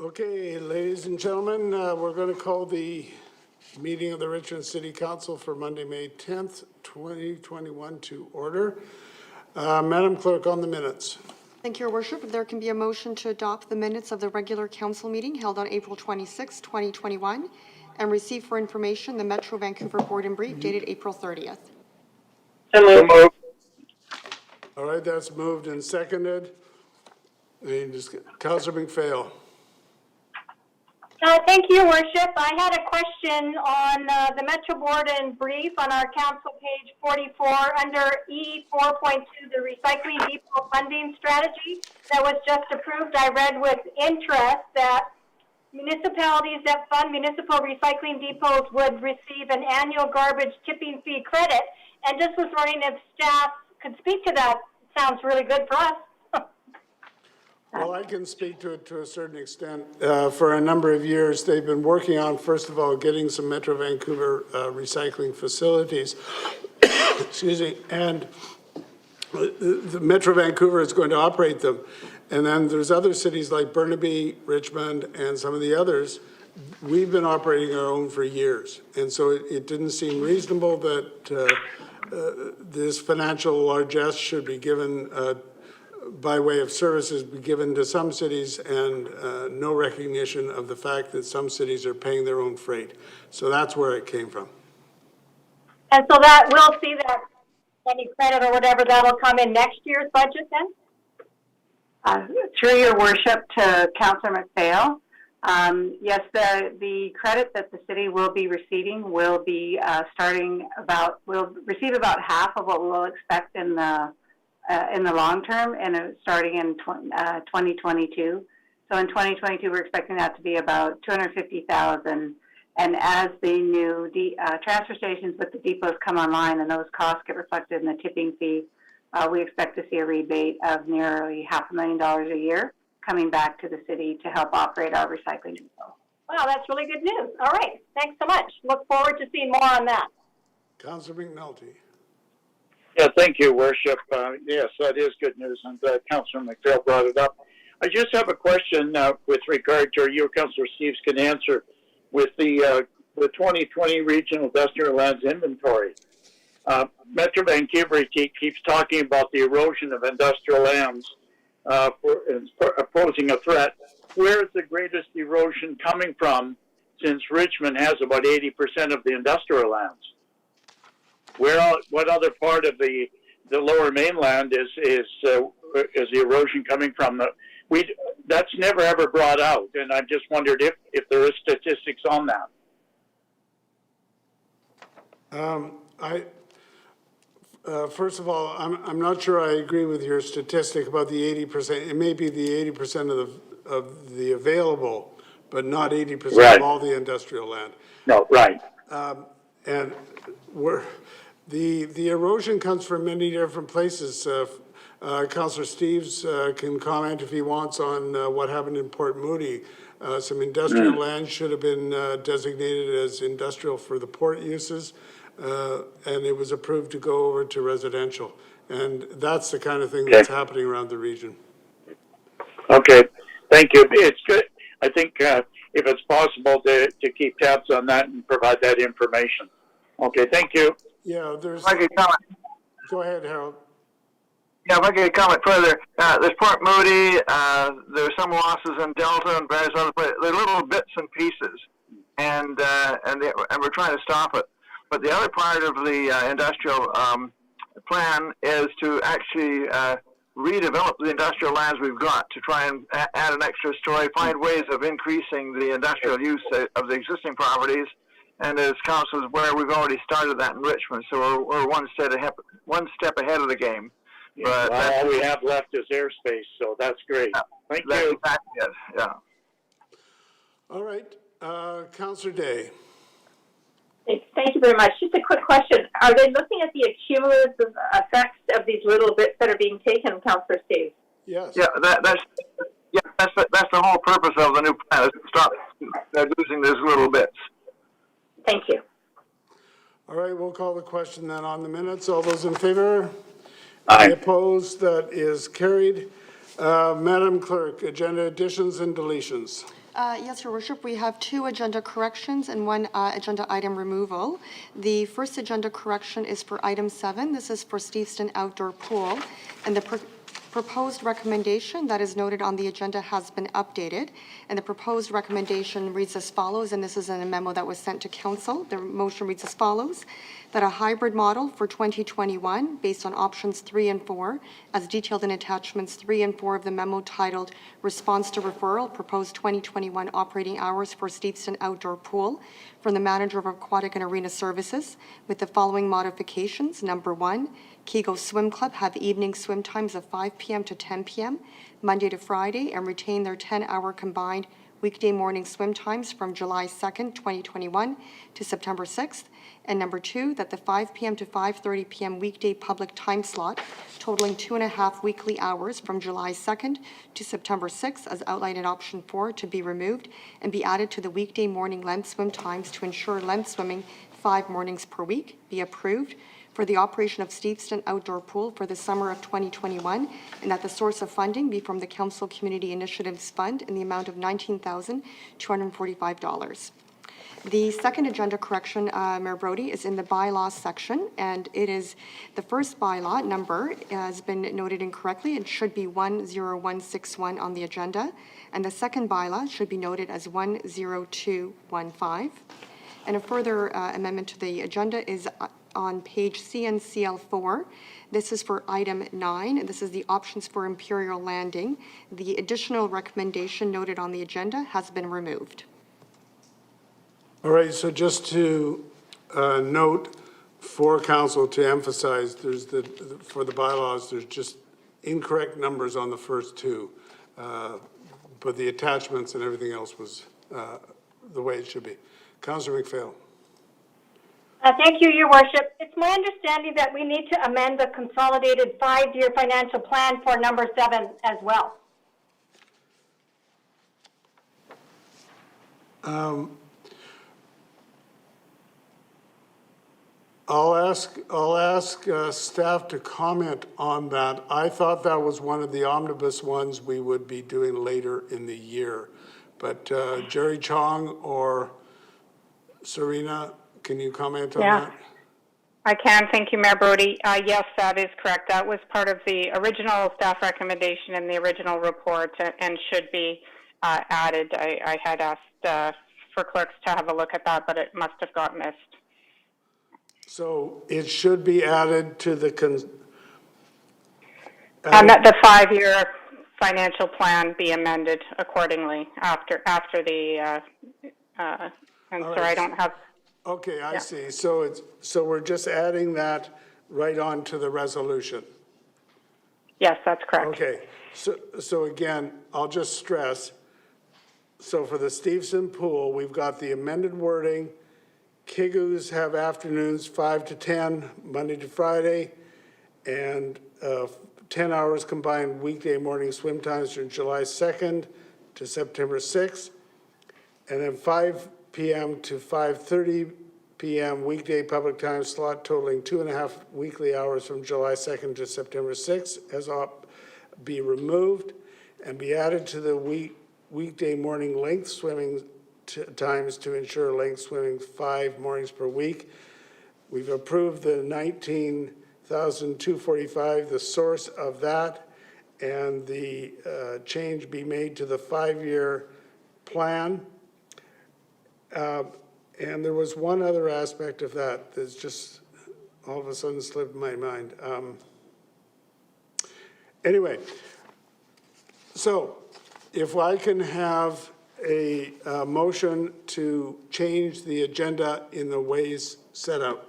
Okay, ladies and gentlemen, we're going to call the meeting of the Richmond City Council for Monday, May 10th, 2021 to order. Madam Clerk, on the minutes. Thank you, Your Worship. If there can be a motion to adopt the minutes of the regular council meeting held on April 26, 2021, and receive for information the Metro Vancouver Board in Brief dated April 30th. So moved. All right, that's moved and seconded. Councillor McPhail. Thank you, Your Worship. I had a question on the Metro Board in Brief on our council page 44 under E4.2, the Recycling Depot Funding Strategy that was just approved. I read with interest that municipalities that fund municipal recycling depots would receive an annual garbage tipping fee credit, and just was wondering if staff could speak to that. Sounds really good for us. Well, I can speak to it to a certain extent. For a number of years, they've been working on, first of all, getting some Metro Vancouver recycling facilities. Excuse me. And the Metro Vancouver is going to operate them. And then there's other cities like Burnaby, Richmond, and some of the others. We've been operating our own for years. And so it didn't seem reasonable that this financial largesse should be given by way of services be given to some cities and no recognition of the fact that some cities are paying their own freight. So that's where it came from. And so that we'll see that any credit or whatever that'll come in next year's budget then? Through Your Worship to Councillor McPhail, yes, the credit that the city will be receiving will be we'll receive about half of what we'll expect in the long term, and starting in 2022. So in 2022, we're expecting that to be about $250,000. And as the new transfer stations with the depots come online and those costs get reflected in the tipping fee, we expect to see a rebate of nearly $500,000 a year coming back to the city to help operate our recycling depot. Wow, that's really good news. All right, thanks so much. Look forward to seeing more on that. Councillor McNulty. Yeah, thank you, Worship. Yes, that is good news. I'm glad Councillor McPhail brought it up. I just have a question with regard to, you, Councillor Steves, can answer, with the 2020 Regional Industrial Lands Inventory. Metro Vancouver keeps talking about the erosion of industrial lands posing a threat. Where is the greatest erosion coming from, since Richmond has about 80% of the industrial lands? What other part of the lower mainland is the erosion coming from? That's never ever brought out, and I just wondered if there is statistics on that. First of all, I'm not sure I agree with your statistic about the 80%. It may be the 80% of the available, but not 80% right. of all the industrial land. No, right. And the erosion comes from many different places. Councillor Steves can comment if he wants on what happened in Port Moody. Some industrial land should have been designated as industrial for the port uses, and it was approved to go over to residential. And that's the kind of thing that's happening around the region. Okay, thank you. It's good. I think if it's possible to keep tabs on that and provide that information. Okay, thank you. Yeah, there's... If I could comment. Go ahead, Harold. Yeah, if I could comment further, there's Port Moody, there's some losses in Delta and various other places. They're little bits and pieces, and we're trying to stop it. But the other part of the industrial plan is to actually redevelop the industrial lands we've got to try and add an extra story, find ways of increasing the industrial use of the existing properties. And as council is aware, we've already started that in Richmond, so we're one step ahead of the game. Yeah, but all we have left is airspace, so that's great. Thank you. Exactly it. Yeah. All right, Councillor Day. Thank you very much. Just a quick question. Are they looking at the cumulative effects of these little bits that are being taken, Councillor Steve? Yes. Yeah, that's the whole purpose of the new plan, is to stop losing those little bits. Thank you. All right, we'll call the question then on the minutes. All those in favor? Aye. Any opposed? That is carried. Madam Clerk, agenda additions and deletions. Yes, Your Worship, we have 2 agenda corrections and 1 agenda item removal. The first agenda correction is for item 7. This is for Steveston Outdoor Pool, and the proposed recommendation that is noted on the agenda has been updated, and the proposed recommendation reads as follows, and this is in a memo that was sent to council. The motion reads as follows, that a hybrid model for 2021 based on options 3 and 4, as detailed in attachments 3 and 4 of the memo titled Response to Referral, Proposed 2021 Operating Hours for Steveston Outdoor Pool from the Manager of Aquatic and Arena Services, with the following modifications. Number 1, Kego Swim Club have evening swim times of 5 p.m. to 10 p.m., Monday to Friday, and retain their 10-hour combined weekday morning swim times from July 2nd, 2021 to September 6th. And number 2, that the 5 p.m. to 5:30 p.m. weekday public time slot totaling 2.5 weekly hours from July 2nd to September 6th, as outlined in option 4, to be removed and be added to the weekday morning length swim times to ensure length swimming 5 mornings per week, be approved for the operation of Steveston Outdoor Pool for the summer of 2021, and that the source of funding be from the Council Community Initiatives Fund in the amount of $19,245. The second agenda correction, Mayor Brody, is in the bylaws section, and it is the first bylaw number has been noted incorrectly. It should be 10161 on the agenda, and the second bylaw should be noted as 10215. And a further amendment to the agenda is on page CNCL4. This is for item 9, and this is the options for Imperial Landing. The additional recommendation noted on the agenda has been removed. All right, so just to note for council to emphasize, there's for the bylaws, there's just incorrect numbers on the first 2, but the attachments and everything else was the way it should be. Councillor McPhail. Thank you, Your Worship. It's my understanding that we need to amend the consolidated 5-year financial plan for number 7 as well. I'll ask staff to comment on that. I thought that was one of the omnibus ones we would be doing later in the year. But Jerry Chong or Serena, can you comment on that? I can. Thank you, Mayor Brody. Yes, that is correct. That was part of the original staff recommendation in the original report and should be added. I had asked for clerks to have a look at that, but it must have got missed. So it should be added to the And that the 5-year financial plan be amended accordingly after the. And so I don't have. Okay, I see. So we're just adding that right on to the resolution. Yes, that's correct. Okay, so again, I'll just stress, so for the Steveston Pool, we've got the amended wording. Kigus have afternoons 5 to 10, Monday to Friday, and 10 hours combined weekday morning swim times from July 2nd to September 6th, and then 5 p.m. to 5:30 p.m. weekday public time slot totaling 2.5 weekly hours from July 2nd to September 6th as be removed and be added to the weekday morning length swimming times to ensure length swimming 5 mornings per week. We've approved the $19,245, the source of that, and the change be made to the 5-year plan. And there was one other aspect of that that's just all of a sudden slipped my mind. Anyway, so if I can have a motion to change the agenda in the ways set out.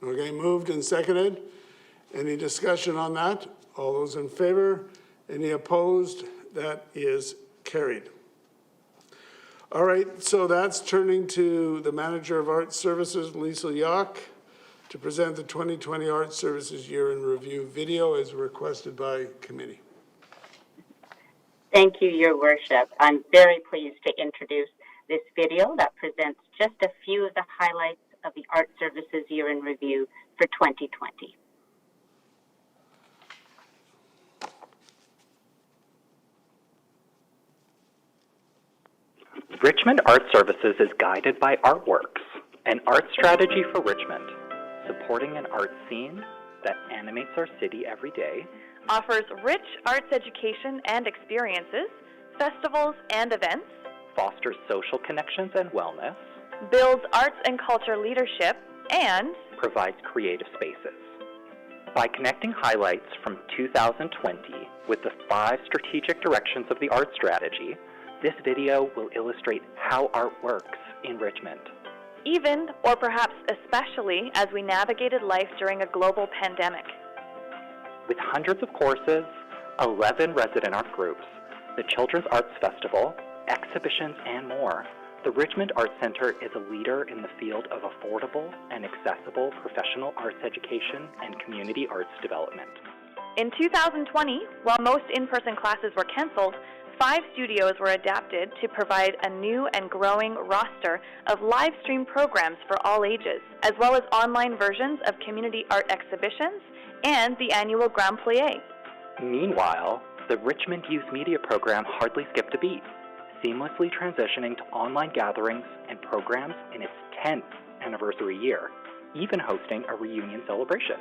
Okay, moved and seconded. Any discussion on that? All those in favor? Any opposed? That is carried. All right, so that's turning to the Manager of Art Services, Lisa Yock, to present the 2020 Art Services Year in Review video as requested by committee. Thank you, Your Worship. I'm very pleased to introduce this video that presents just a few of the highlights of the Art Services Year in Review for 2020. Richmond Art Services is guided by Artworks, an art strategy for Richmond, supporting an art scene that animates our city every day, offers rich arts education and experiences, festivals and events, fosters social connections and wellness, builds arts and culture leadership, and provides creative spaces. By connecting highlights from 2020 with the 5 strategic directions of the art strategy, this video will illustrate how art works in Richmond. even, or perhaps especially, as we navigated life during a global pandemic. With hundreds of courses, 11 resident art groups, the Children's Arts Festival, exhibitions, and more, the Richmond Arts Center is a leader in the field of affordable and accessible professional arts education and community arts development. In 2020, while most in-person classes were canceled, 5 studios were adapted to provide a new and growing roster of live stream programs for all ages, as well as online versions of community art exhibitions and the annual Grand Plie. Meanwhile, the Richmond Youth Media program hardly skipped a beat, seamlessly transitioning to online gatherings and programs in its 10th anniversary year, even hosting a reunion celebration.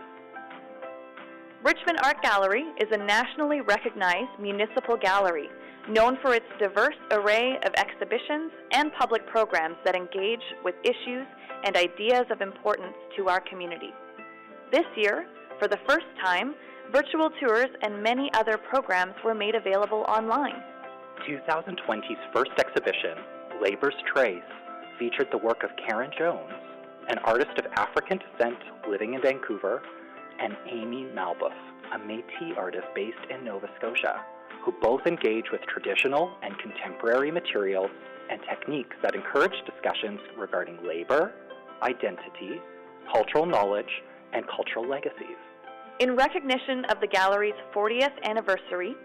Richmond Art Gallery is a nationally recognized municipal gallery known for its diverse array of exhibitions and public programs that engage with issues and ideas of importance to our community. This year, for the first time, virtual tours and many other programs were made available online. 2020's first exhibition, Labor's Trace, featured the work of Karen Jones, an artist of African descent living in Vancouver, and Amy Malbuff, a Métis artist based in Nova Scotia, who both engage with traditional and contemporary materials and techniques that encourage discussions regarding labor, identity, cultural knowledge, and cultural legacies. In recognition of the gallery's 40th anniversary,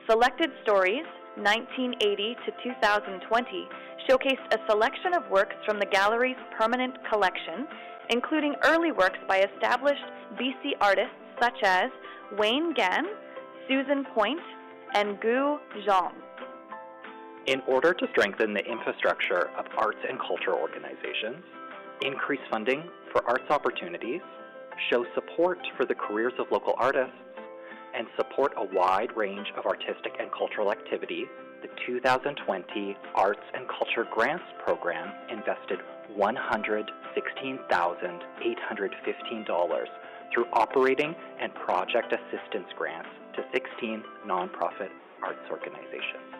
Selected Stories 1980 to 2020 showcased a selection of works from the gallery's permanent collection, including early works by established BC artists such as Wayne Gann, Susan Point, and Gu Zhang. In order to strengthen the infrastructure of arts and culture organizations, increase funding for arts opportunities, show support for the careers of local artists, and support a wide range of artistic and cultural activity, the 2020 Arts and Culture Grants Program invested $116,815 through operating and project assistance grants to 16 nonprofit arts organizations.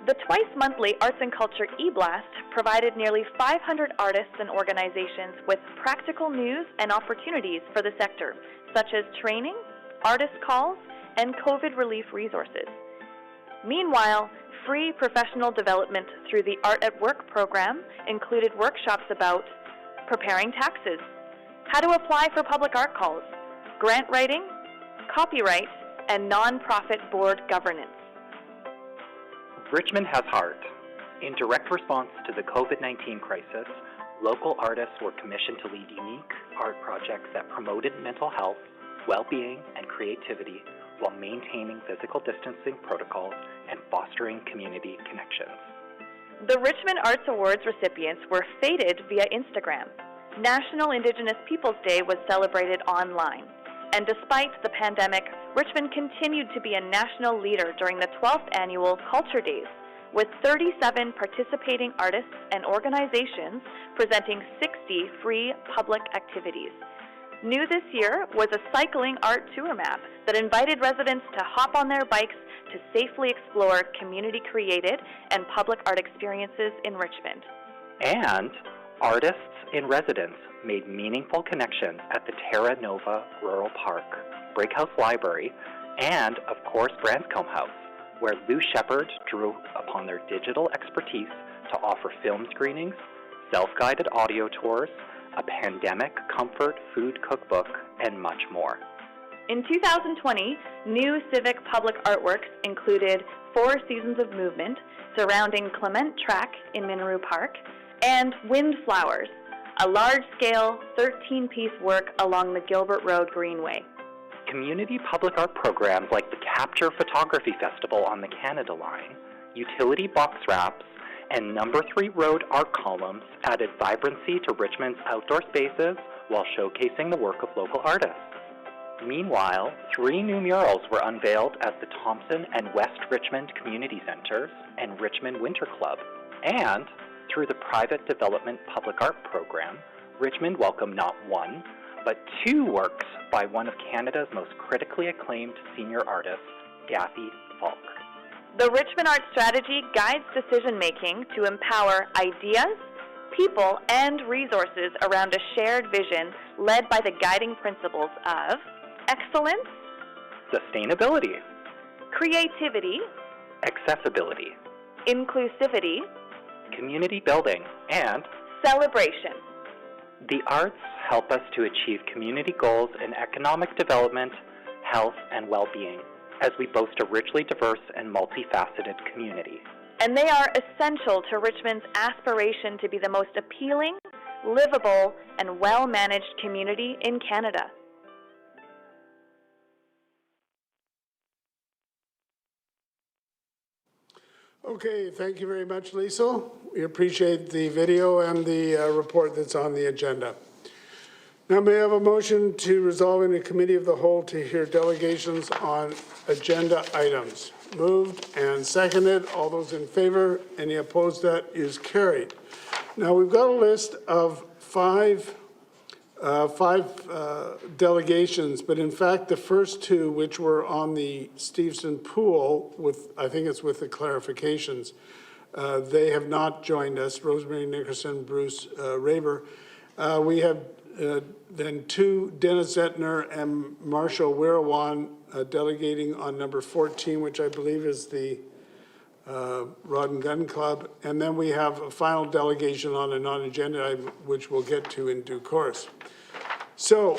The twice-monthly Arts and Culture e-blast provided nearly 500 artists and organizations with practical news and opportunities for the sector, such as training, artist calls, and COVID relief resources. Meanwhile, free professional development through the Art at Work program included workshops about preparing taxes, how to apply for public art calls, grant writing, copyright, and nonprofit board governance. Richmond has heart. In direct response to the COVID-19 crisis, local artists were commissioned to lead unique art projects that promoted mental health, well-being, and creativity while maintaining physical distancing protocols and fostering community connections. The Richmond Arts Awards recipients were feted via Instagram. National Indigenous Peoples Day was celebrated online. And despite the pandemic, Richmond continued to be a national leader during the 12th annual Culture Days, with 37 participating artists and organizations presenting 60 free public activities. New this year was a cycling art tour map that invited residents to hop on their bikes to safely explore community-created and public art experiences in Richmond. And artists in residence made meaningful connections at the Terra Nova Rural Park, Breakhouse Library, and, of course, Branscombe House, where Lou Shepard drew upon their digital expertise to offer film screenings, self-guided audio tours, a pandemic comfort food cookbook, and much more. In 2020, new civic public artworks included 4 Seasons of Movement surrounding Clement Track in Minaroo Park, and Windflowers, a large-scale 13-piece work along the Gilbert Road Greenway. Community public art programs like the Capture Photography Festival on the Canada Line, utility box wraps, and Number 3 Road art columns added vibrancy to Richmond's outdoor spaces while showcasing the work of local artists. Meanwhile, 3 new murals were unveiled at the Thompson and West Richmond Community Centers and Richmond Winter Club. And through the Private Development Public Art Program, Richmond welcomed not 1, but 2 works by one of Canada's most critically acclaimed senior artists, Kathy Falk. The Richmond Art Strategy guides decision-making to empower ideas, people, and resources around a shared vision led by the guiding principles of excellence, Sustainability, creativity, accessibility, inclusivity, community building, and celebration. the arts help us to achieve community goals in economic development, health, and well-being, as we boast a richly diverse and multifaceted community. And they are essential to Richmond's aspiration to be the most appealing, livable, and well-managed community in Canada. Okay, thank you very much, Lisa. We appreciate the video and the report that's on the agenda. Now may I have a motion to resolve in a committee of the whole to hear delegations on agenda items? Moved and seconded. All those in favor? Any opposed? That is carried. Now we've got a list of five delegations, but in fact the first 2, which were on the Steveston pool, with I think it's with the clarifications, they have not joined us. Rosemary Nickerson, Bruce Raber. We have then 2, Dennis Zettner and Marshall Wirawan, delegating on number 14, which I believe is the Rod and Gun Club. And then we have a final delegation on a non-agenda item, which we'll get to in due course. So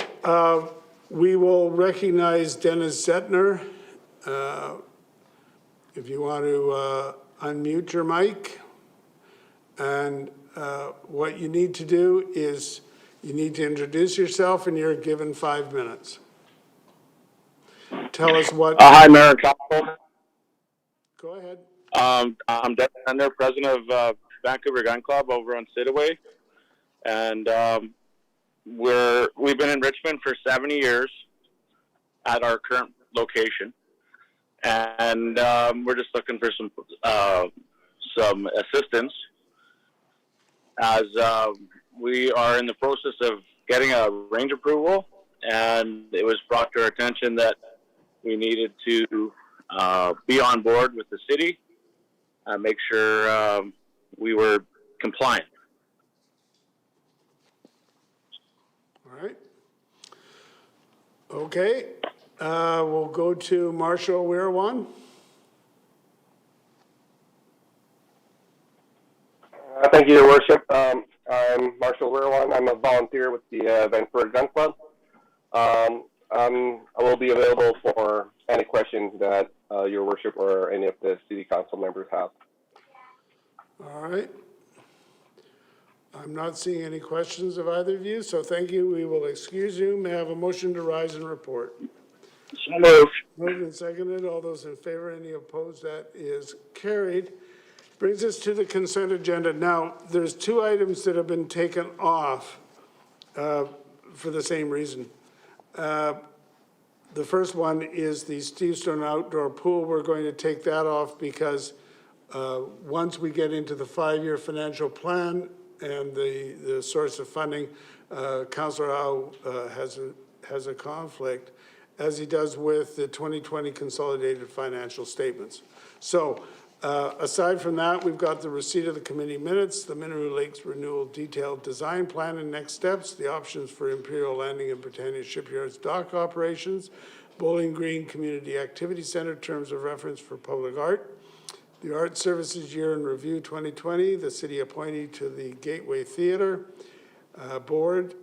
we will recognize Dennis Zettner. If you want to unmute your mic. And what you need to do is you need to introduce yourself, and you're given 5 minutes. Tell us what. Hi, Mayor and Council. Go ahead. I'm Dennis Zettner, president of Vancouver Gun Club over on Sidaway, and we've been in Richmond for 70 years at our current location, and we're just looking for some assistance as we are in the process of getting a range approval, and it was brought to our attention that we needed to be on board with the city, make sure we were compliant. All right. Okay. We'll go to Marshall Wirawan. Thank you, Your Worship. I'm Marshall Wirawan. I'm a volunteer with the Vancouver Gun Club. I will be available for any questions that Your Worship or any of the City Council members have. All right. I'm not seeing any questions of either of you, so thank you. We will excuse you. May I have a motion to rise and report? So moved. Moved and seconded. All those in favor, any opposed? That is carried. Brings us to the consent agenda. Now, there's 2 items that have been taken off for the same reason. The first one is the Steveston outdoor pool. We're going to take that off because once we get into the 5-year financial plan and the source of funding, Councillor Howe has a conflict, as he does with the 2020 consolidated financial statements. So aside from that, we've got the receipt of the committee minutes, the Mineral Lakes Renewal Detailed Design Plan and next steps, the options for Imperial Landing and Britannia Shipyards dock operations, Bowling Green Community Activity Center terms of reference for public art, the Art Services Year in Review 2020, the city appointee to the Gateway Theatre Board,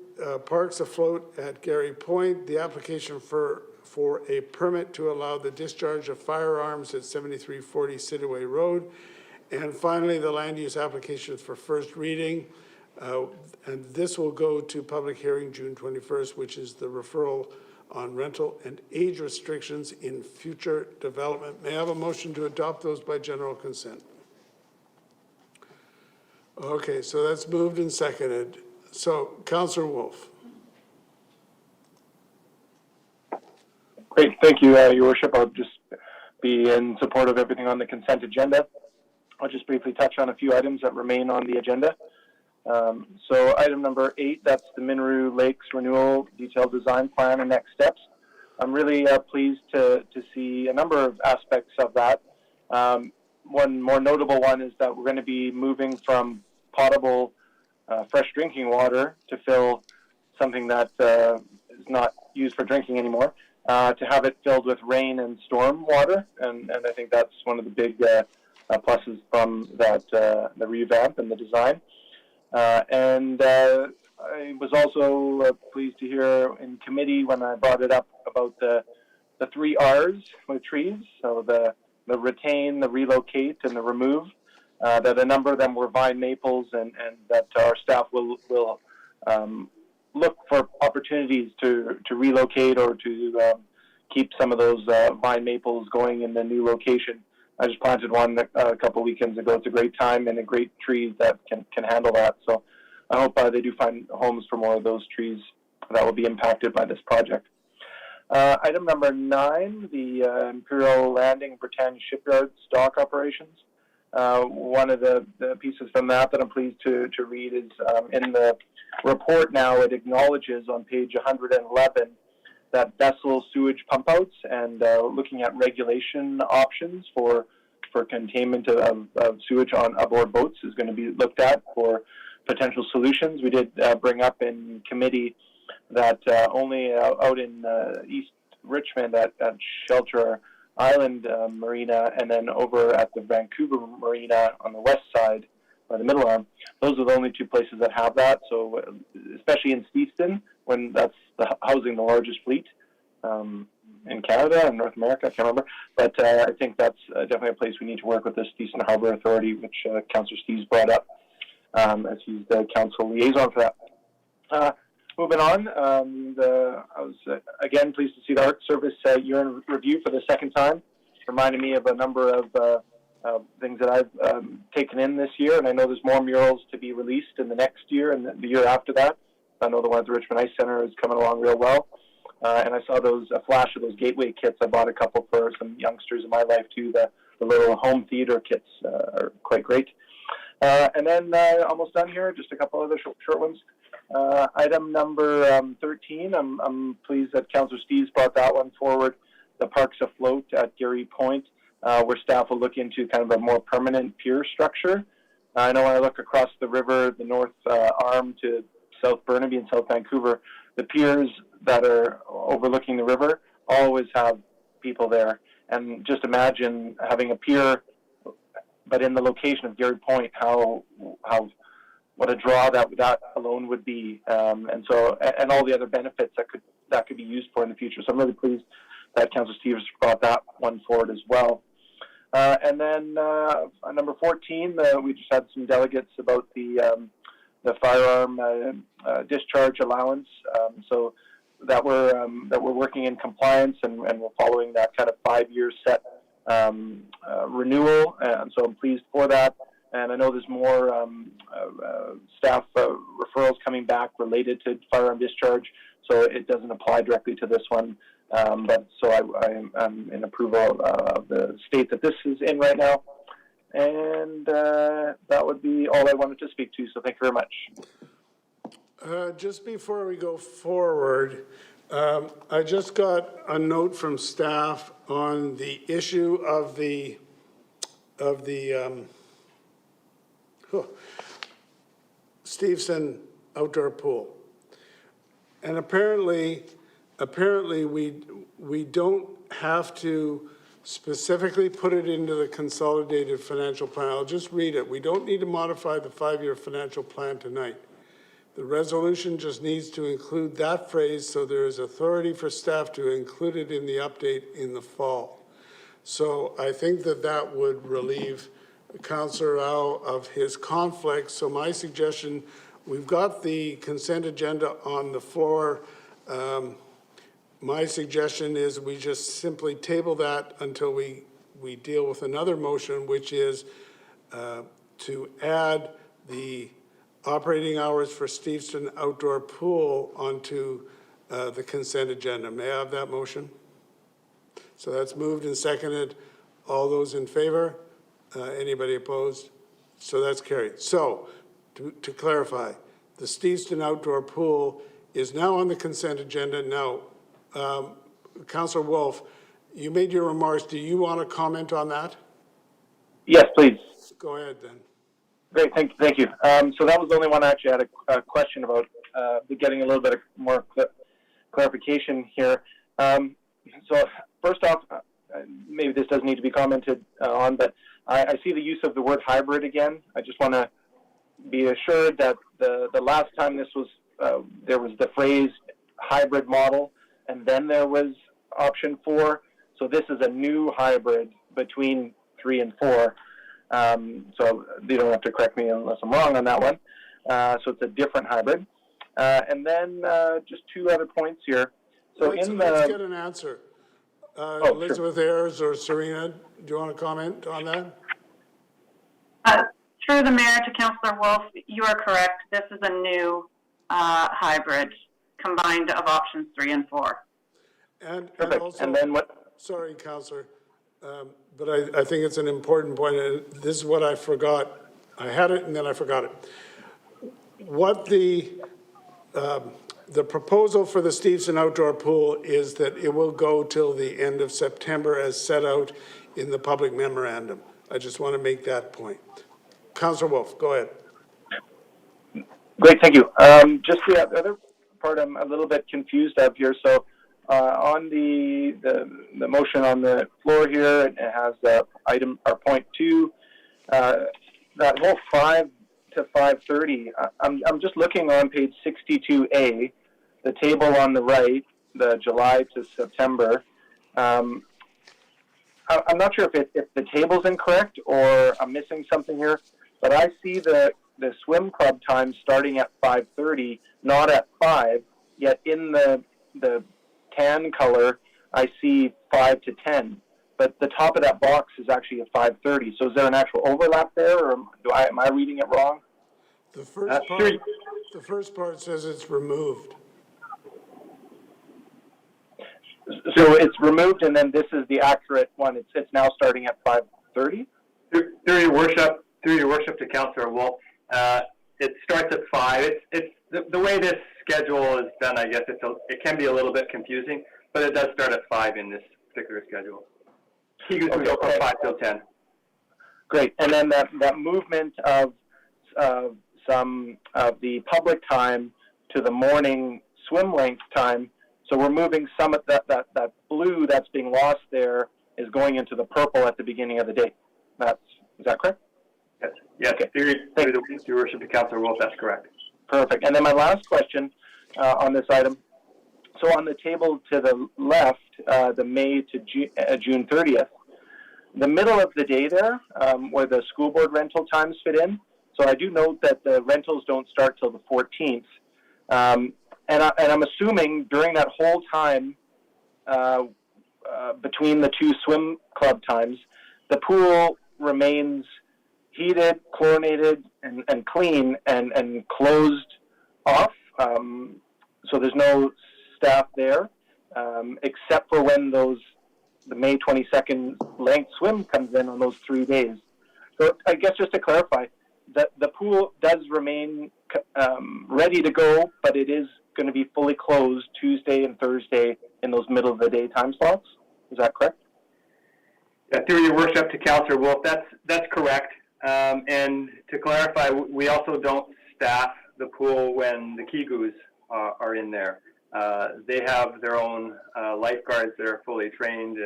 Parks Afloat at Gary Point, the application for a permit to allow the discharge of firearms at 7340 Sidaway Road, and finally the land use applications for first reading. And this will go to public hearing June 21st, which is the referral on rental and age restrictions in future development. May I have a motion to adopt those by general consent? Okay, so that's moved and seconded. So, Councillor Wolf. Great, thank you, Your Worship. I'll just be in support of everything on the consent agenda. I'll just briefly touch on a few items that remain on the agenda. So item number 8, that's the Minaroo Lakes Renewal Detailed Design Plan and Next Steps. I'm really pleased to see a number of aspects of that. One more notable one is that we're going to be moving from potable fresh drinking water to fill something that is not used for drinking anymore, to have it filled with rain and storm water. And I think that's one of the big pluses from that, the revamp and the design. I was also pleased to hear in committee when I brought it up about the 3 R's with trees, so the retain, the relocate, and the remove, that a number of them were vine maples, and that our staff will look for opportunities to relocate or to keep some of those vine maples going in the new location. I just planted one a couple weekends ago. It's a great time and a great tree that can handle that. So I hope they do find homes for more of those trees that will be impacted by this project. Item number 9, the Imperial Landing Britannia Shipyard stock operations. One of the pieces from that I'm pleased to read is in the report now. It acknowledges on page 111 that vessel sewage pump outs and looking at regulation options for containment of sewage on aboard boats is going to be looked at for potential solutions. We did bring up in committee that only out in East Richmond at Shelter Island Marina, and then over at the Vancouver Marina on the west side by the middle arm, those are the only 2 places that have that. So especially in Steveston, when that's housing the largest fleet in Canada and North America, I can't remember. But I think that's definitely a place we need to work with the Steveston Harbour Authority, which Councillor Steves brought up as he's the council liaison for that. Moving on, I was again pleased to see the Art Service year in review for the 2nd time. Reminded me of a number of things that I've taken in this year, and I know there's more murals to be released in the next year and the year after that. I know the one at the Richmond Ice Center is coming along real well, and I saw a flash of those gateway kits. I bought a couple for some youngsters in my life too. The little home theater kits are quite great. And then almost done here, just a couple other short ones. Item number 13, I'm pleased that Councillor Steves brought that one forward, the Parks Afloat at Garry Point, where staff will look into kind of a more permanent pier structure. I know when I look across the river, the north arm to South Burnaby and South Vancouver, the piers that are overlooking the river always have people there. And just imagine having a pier, but in the location of Garry Point, what a draw that alone would be, and all the other benefits that could be used for in the future. So I'm really pleased that Councillor Steves brought that one forward as well. And then number 14, we just had some delegates about the firearm discharge allowance. So that we're working in compliance and we're following that kind of 5-year set renewal, and so I'm pleased for that. And I know there's more staff referrals coming back related to firearm discharge, so it doesn't apply directly to this one. But so I'm in approval of the state that this is in right now. And that would be all I wanted to speak to, so thank you very much. Just before we go forward, I just got a note from staff on the issue of the Steveson outdoor pool. And apparently we don't have to specifically put it into the consolidated financial plan. I'll just read it. We don't need to modify the 5-year financial plan tonight. The resolution just needs to include that phrase, so there is authority for staff to include it in the update in the fall. So I think that would relieve Councillor Rao of his conflict. So my suggestion, we've got the consent agenda on the floor. My suggestion is we just simply table that until we deal with another motion, which is to add the operating hours for Steveston Outdoor Pool onto the consent agenda. May I have that motion? So that's moved and seconded. All those in favor? Anybody opposed? So that's carried. So, to clarify, the Steveston Outdoor Pool is now on the consent agenda. Now, Councillor Wolf, you made your remarks. Do you want to comment on that? Yes, please. Go ahead then. Great, thank you. So that was the only one I actually had a question about, getting a little bit more clarification here. So first off, maybe this doesn't need to be commented on, but I see the use of the word hybrid again. I just want to be assured that the last time this was, there was the phrase hybrid model, and then there was option 4. So this is a new hybrid between 3 and 4. So you don't have to correct me unless I'm wrong on that one. So it's a different hybrid. And then just 2 other points here. So let's get an answer. Elizabeth Ayers or Serena, do you want to comment on that? Through the mayor to Councillor Wolf, you are correct. This is a new hybrid combined of options 3 and 4. And also, and then what? Sorry, Councillor, but I think it's an important point, and this is what I forgot. I had it and then I forgot it. What the proposal for the Steveston Outdoor Pool is that it will go till the end of September as set out in the public memorandum. I just want to make that point. Councillor Wolf, go ahead. Great, thank you. Just the other part I'm a little bit confused of here. So on the motion on the floor here, it has item or point 2, that whole 5 to 5:30. I'm just looking on page 62A, the table on the right, the July to September. I'm not sure if the table's incorrect or I'm missing something here, but I see the swim club time starting at 5:30, not at 5. Yet in the tan color, I see 5 to 10. But the top of that box is actually at 5:30. So is there an actual overlap there, or am I reading it wrong? The first part says it's removed. So it's removed, and then this is the accurate one. It's now starting at 5:30. Through your worship to Councillor Wolf, it starts at 5. It's the way this schedule is done. I guess it can be a little bit confusing, but it does start at 5 in this particular schedule. He goes from 5 till 10. Great, and then that movement of some of the public time to the morning swim length time. So we're moving some of that blue that's being lost there is going into the purple at the beginning of the day. Is that correct? Yes. Okay. Through your worship to Councillor Wolf, that's correct. Perfect. And then my last question on this item. So on the table to the left, the May to June 30th, the middle of the day there, where the school board rental times fit in. So I do note that the rentals don't start till the 14th. And I'm assuming during that whole time between the 2 swim club times, the pool remains heated, chlorinated, and clean and closed off. So there's no staff there, except for when the May 22nd length swim comes in on those 3 days. So I guess just to clarify, that the pool does remain ready to go, but it is going to be fully closed Tuesday and Thursday in those middle of the day time slots. Is that correct? Yeah, through your worship to Councillor Wolf, that's correct. And to clarify, we also don't staff the pool when the Kigus are in there. They have their own lifeguards that are fully trained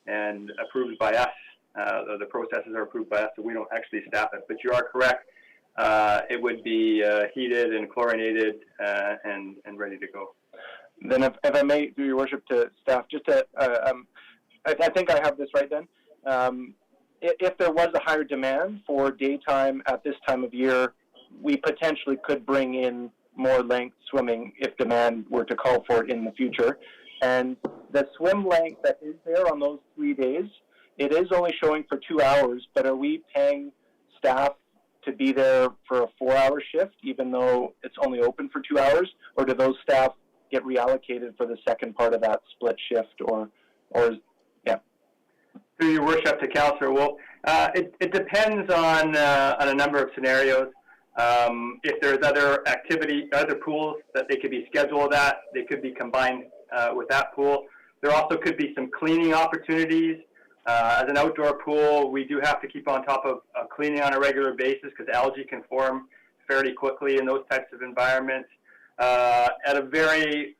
and approved by us. The processes are approved by us, so we don't actually staff it. But you are correct. It would be heated and chlorinated and ready to go. Then if I may, through your worship to staff, just to, I think I have this right then. If there was a higher demand for daytime at this time of year, we potentially could bring in more length swimming if demand were to call for it in the future. And the swim length that is there on those 3 days, it is only showing for 2 hours, but are we paying staff to be there for a 4-hour shift, even though it's only open for 2 hours, or do those staff get reallocated for the second part of that split shift, or yeah? Through your worship to Councillor Wolf, it depends on a number of scenarios. If there's other pools that they could be scheduled at, they could be combined with that pool. There also could be some cleaning opportunities. As an outdoor pool, we do have to keep on top of cleaning on a regular basis because algae can form fairly quickly in those types of environments. At a very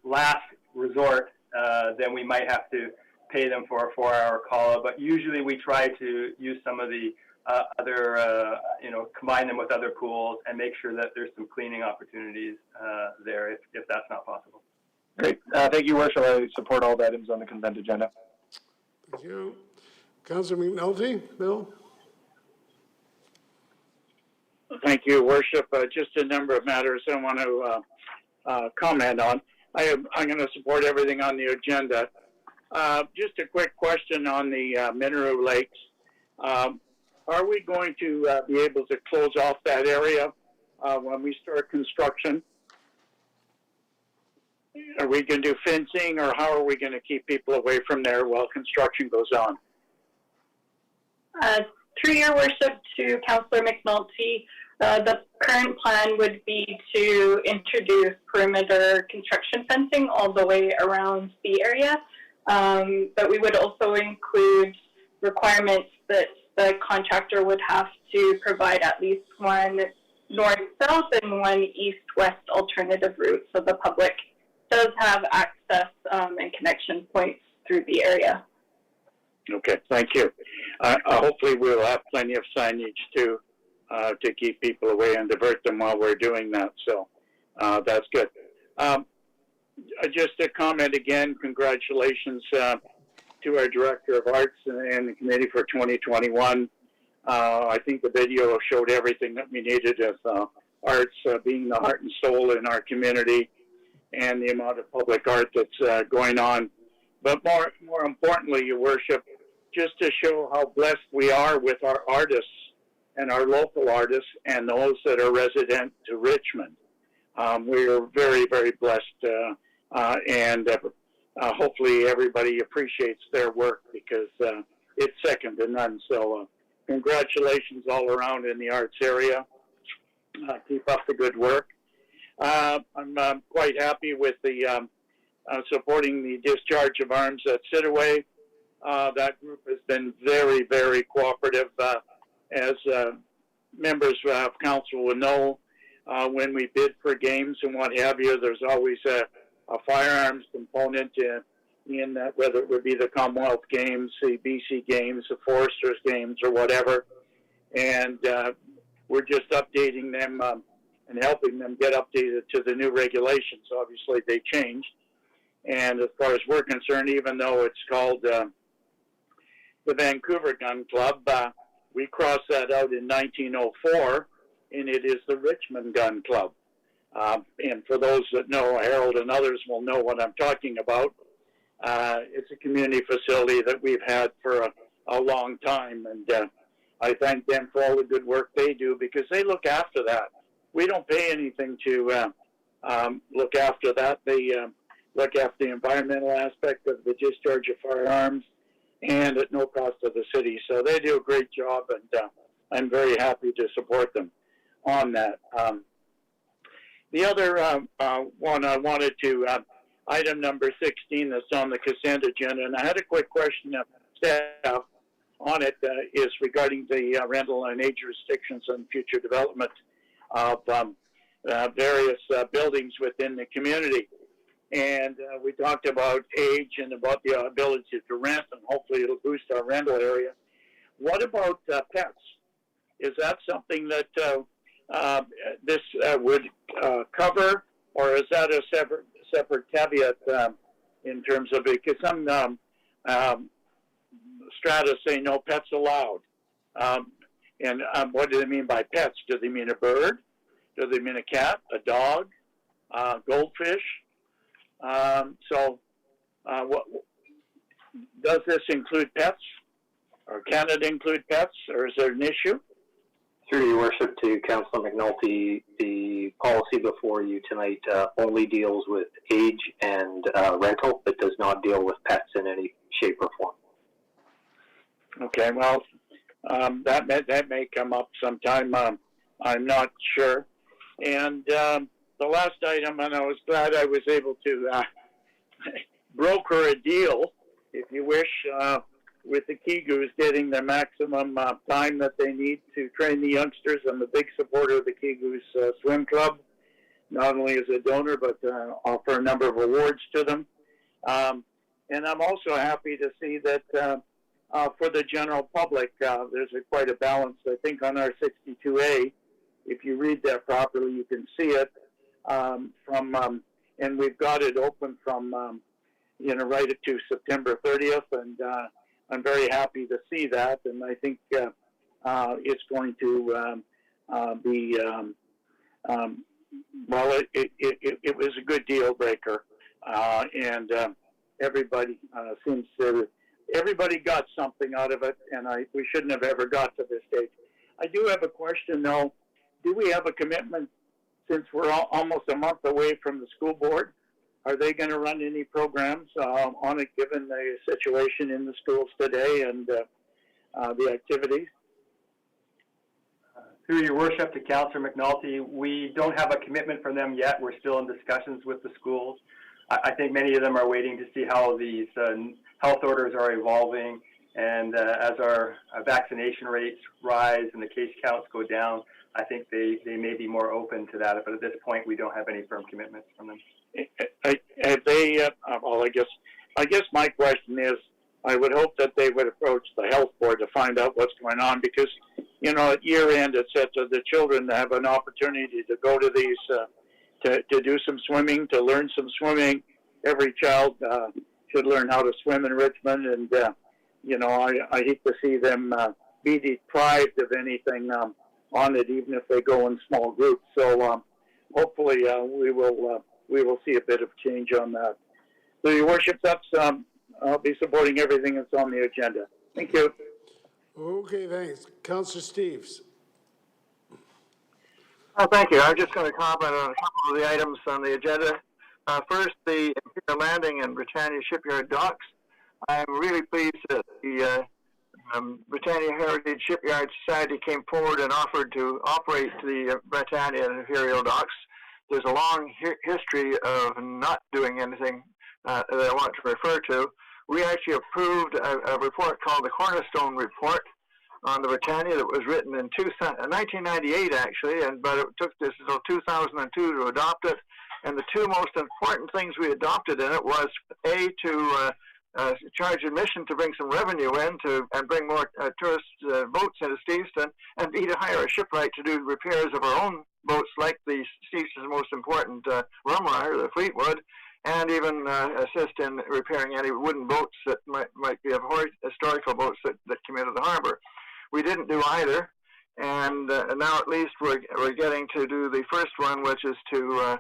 last resort, then we might have to pay them for a 4-hour call-out, but usually we try to use some of the other, combine them with other pools and make sure that there's some cleaning opportunities there if that's not possible. Great. Thank you, Worship. I support all the items on the consent agenda. Thank you. Councillor McNulty, Bill? Thank you, Worship. Just a number of matters I want to comment on. I'm going to support everything on the agenda. Just a quick question on the Mineru Lakes. Are we going to be able to close off that area when we start construction? Are we going to do fencing, or how are we going to keep people away from there while construction goes on? Through your worship to Councillor McNulty, the current plan would be to introduce perimeter construction fencing all the way around the area, but we would also include requirements that the contractor would have to provide at least one north-south and one east-west alternative route, so the public does have access and connection points through the area. Okay, thank you. Hopefully we'll have plenty of signage too to keep people away and divert them while we're doing that, so that's good. Just a comment again, congratulations to our Director of Arts and the committee for 2021. I think the video showed everything that we needed of arts being the heart and soul in our community, and the amount of public art that's going on. But more importantly, Your Worship, just to show how blessed we are with our artists and our local artists and those that are resident to Richmond. We are very, very blessed, and hopefully everybody appreciates their work because it's second to none. So congratulations all around in the arts area. Keep up the good work. I'm quite happy with the supporting the discharge of arms at Sitaway. That group has been very, very cooperative. As members of council will know, when we bid for games and what have you, there's always a firearms component in that, whether it would be the Commonwealth Games, the BC Games, the Foresters Games, or whatever. And we're just updating them and helping them get updated to the new regulations. Obviously, they changed. And as far as we're concerned, even though it's called the Vancouver Gun Club, we crossed that out in 1904, and it is the Richmond Gun Club. And for those that know, Harold and others will know what I'm talking about. It's a community facility that we've had for a long time, and I thank them for all the good work they do because they look after that. We don't pay anything to look after that. They look after the environmental aspect of the discharge of firearms, and at no cost to the city. So they do a great job, and I'm very happy to support them on that. The other one I wanted to, item number 16 that's on the consent agenda, and I had a quick question of staff on it, is regarding the rental and age restrictions and future development of various buildings within the community. And we talked about age and about the ability to rent, and hopefully it'll boost our rental area. What about pets? Is that something that this would cover, or is that a separate caveat in terms of it? Because some strata say no pets allowed. And what do they mean by pets? Do they mean a bird? Do they mean a cat, a dog, goldfish? What, does this include pets? Or can it include pets? Or is there an issue? Through your worship to Councillor McNulty, the policy before you tonight only deals with age and rental. It does not deal with pets in any shape or form. Okay, well, that may come up sometime. I'm not sure. And the last item, and I was glad I was able to broker a deal, if you wish, with the Kigus getting the maximum time that they need to train the youngsters. I'm a big supporter of the Kigus Swim Club, not only as a donor, but offer a number of awards to them. And I'm also happy to see that for the general public, there's quite a balance. I think on our 62A, if you read that properly, you can see it and we've got it open from, right up to September 30th, and I'm very happy to see that, and I think it's going to be, well, it was a good deal breaker, and everybody seems to, everybody got something out of it, and we shouldn't have ever got to this stage. I do have a question, though. Do we have a commitment, since we're almost a month away from the school board? Are they going to run any programs on it, given the situation in the schools today and the activities? Through your worship to Councillor McNulty, we don't have a commitment from them yet. We're still in discussions with the schools. I think many of them are waiting to see how these health orders are evolving, and as our vaccination rates rise and the case counts go down, I think they may be more open to that. But at this point, we don't have any firm commitments from them. Have they? Well, I guess my question is, I would hope that they would approach the health board to find out what's going on, because, at year end, et cetera, the children have an opportunity to go to these, to do some swimming, to learn some swimming. Every child should learn how to swim in Richmond, and, I hate to see them be deprived of anything on it, even if they go in small groups. So hopefully we will see a bit of change on that. So, Your Worship, I'll be supporting everything that's on the agenda. Thank you. Okay, thanks. Councillor Steves. Oh, thank you. I'm just going to comment on a couple of the items on the agenda. First, the Imperial Landing and Britannia Shipyard docks. I'm really pleased that the Britannia Heritage Shipyard Society came forward and offered to operate the Britannia and Imperial docks. There's a long history of not doing anything that I want to refer to. We actually approved a report called the Cornerstone Report on the Britannia that was written in 1998, actually, but it took this until 2002 to adopt it. And the two most important things we adopted in it was, A, to charge admission to bring some revenue in and bring more tourist boats into Steveston, and B, to hire a shipwright to do repairs of our own boats, like the Steveston's most important rum runner, the Fleetwood, and even assist in repairing any wooden boats that might be of historical boats that come into the harbor. We didn't do either, and now at least we're getting to do the first one, which is to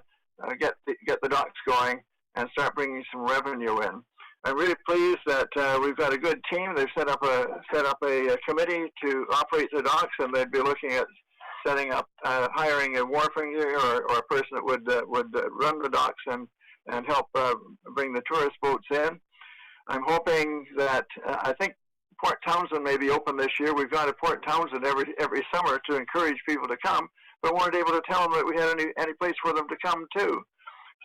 get the docks going and start bringing some revenue in. I'm really pleased that we've got a good team. They've set up a committee to operate the docks, and they'd be looking at setting up, hiring a wharfing or a person that would run the docks and help bring the tourist boats in. I'm hoping that I think Port Townsend may be open this year. We've got a Port Townsend every summer to encourage people to come, but weren't able to tell them that we had any place for them to come to.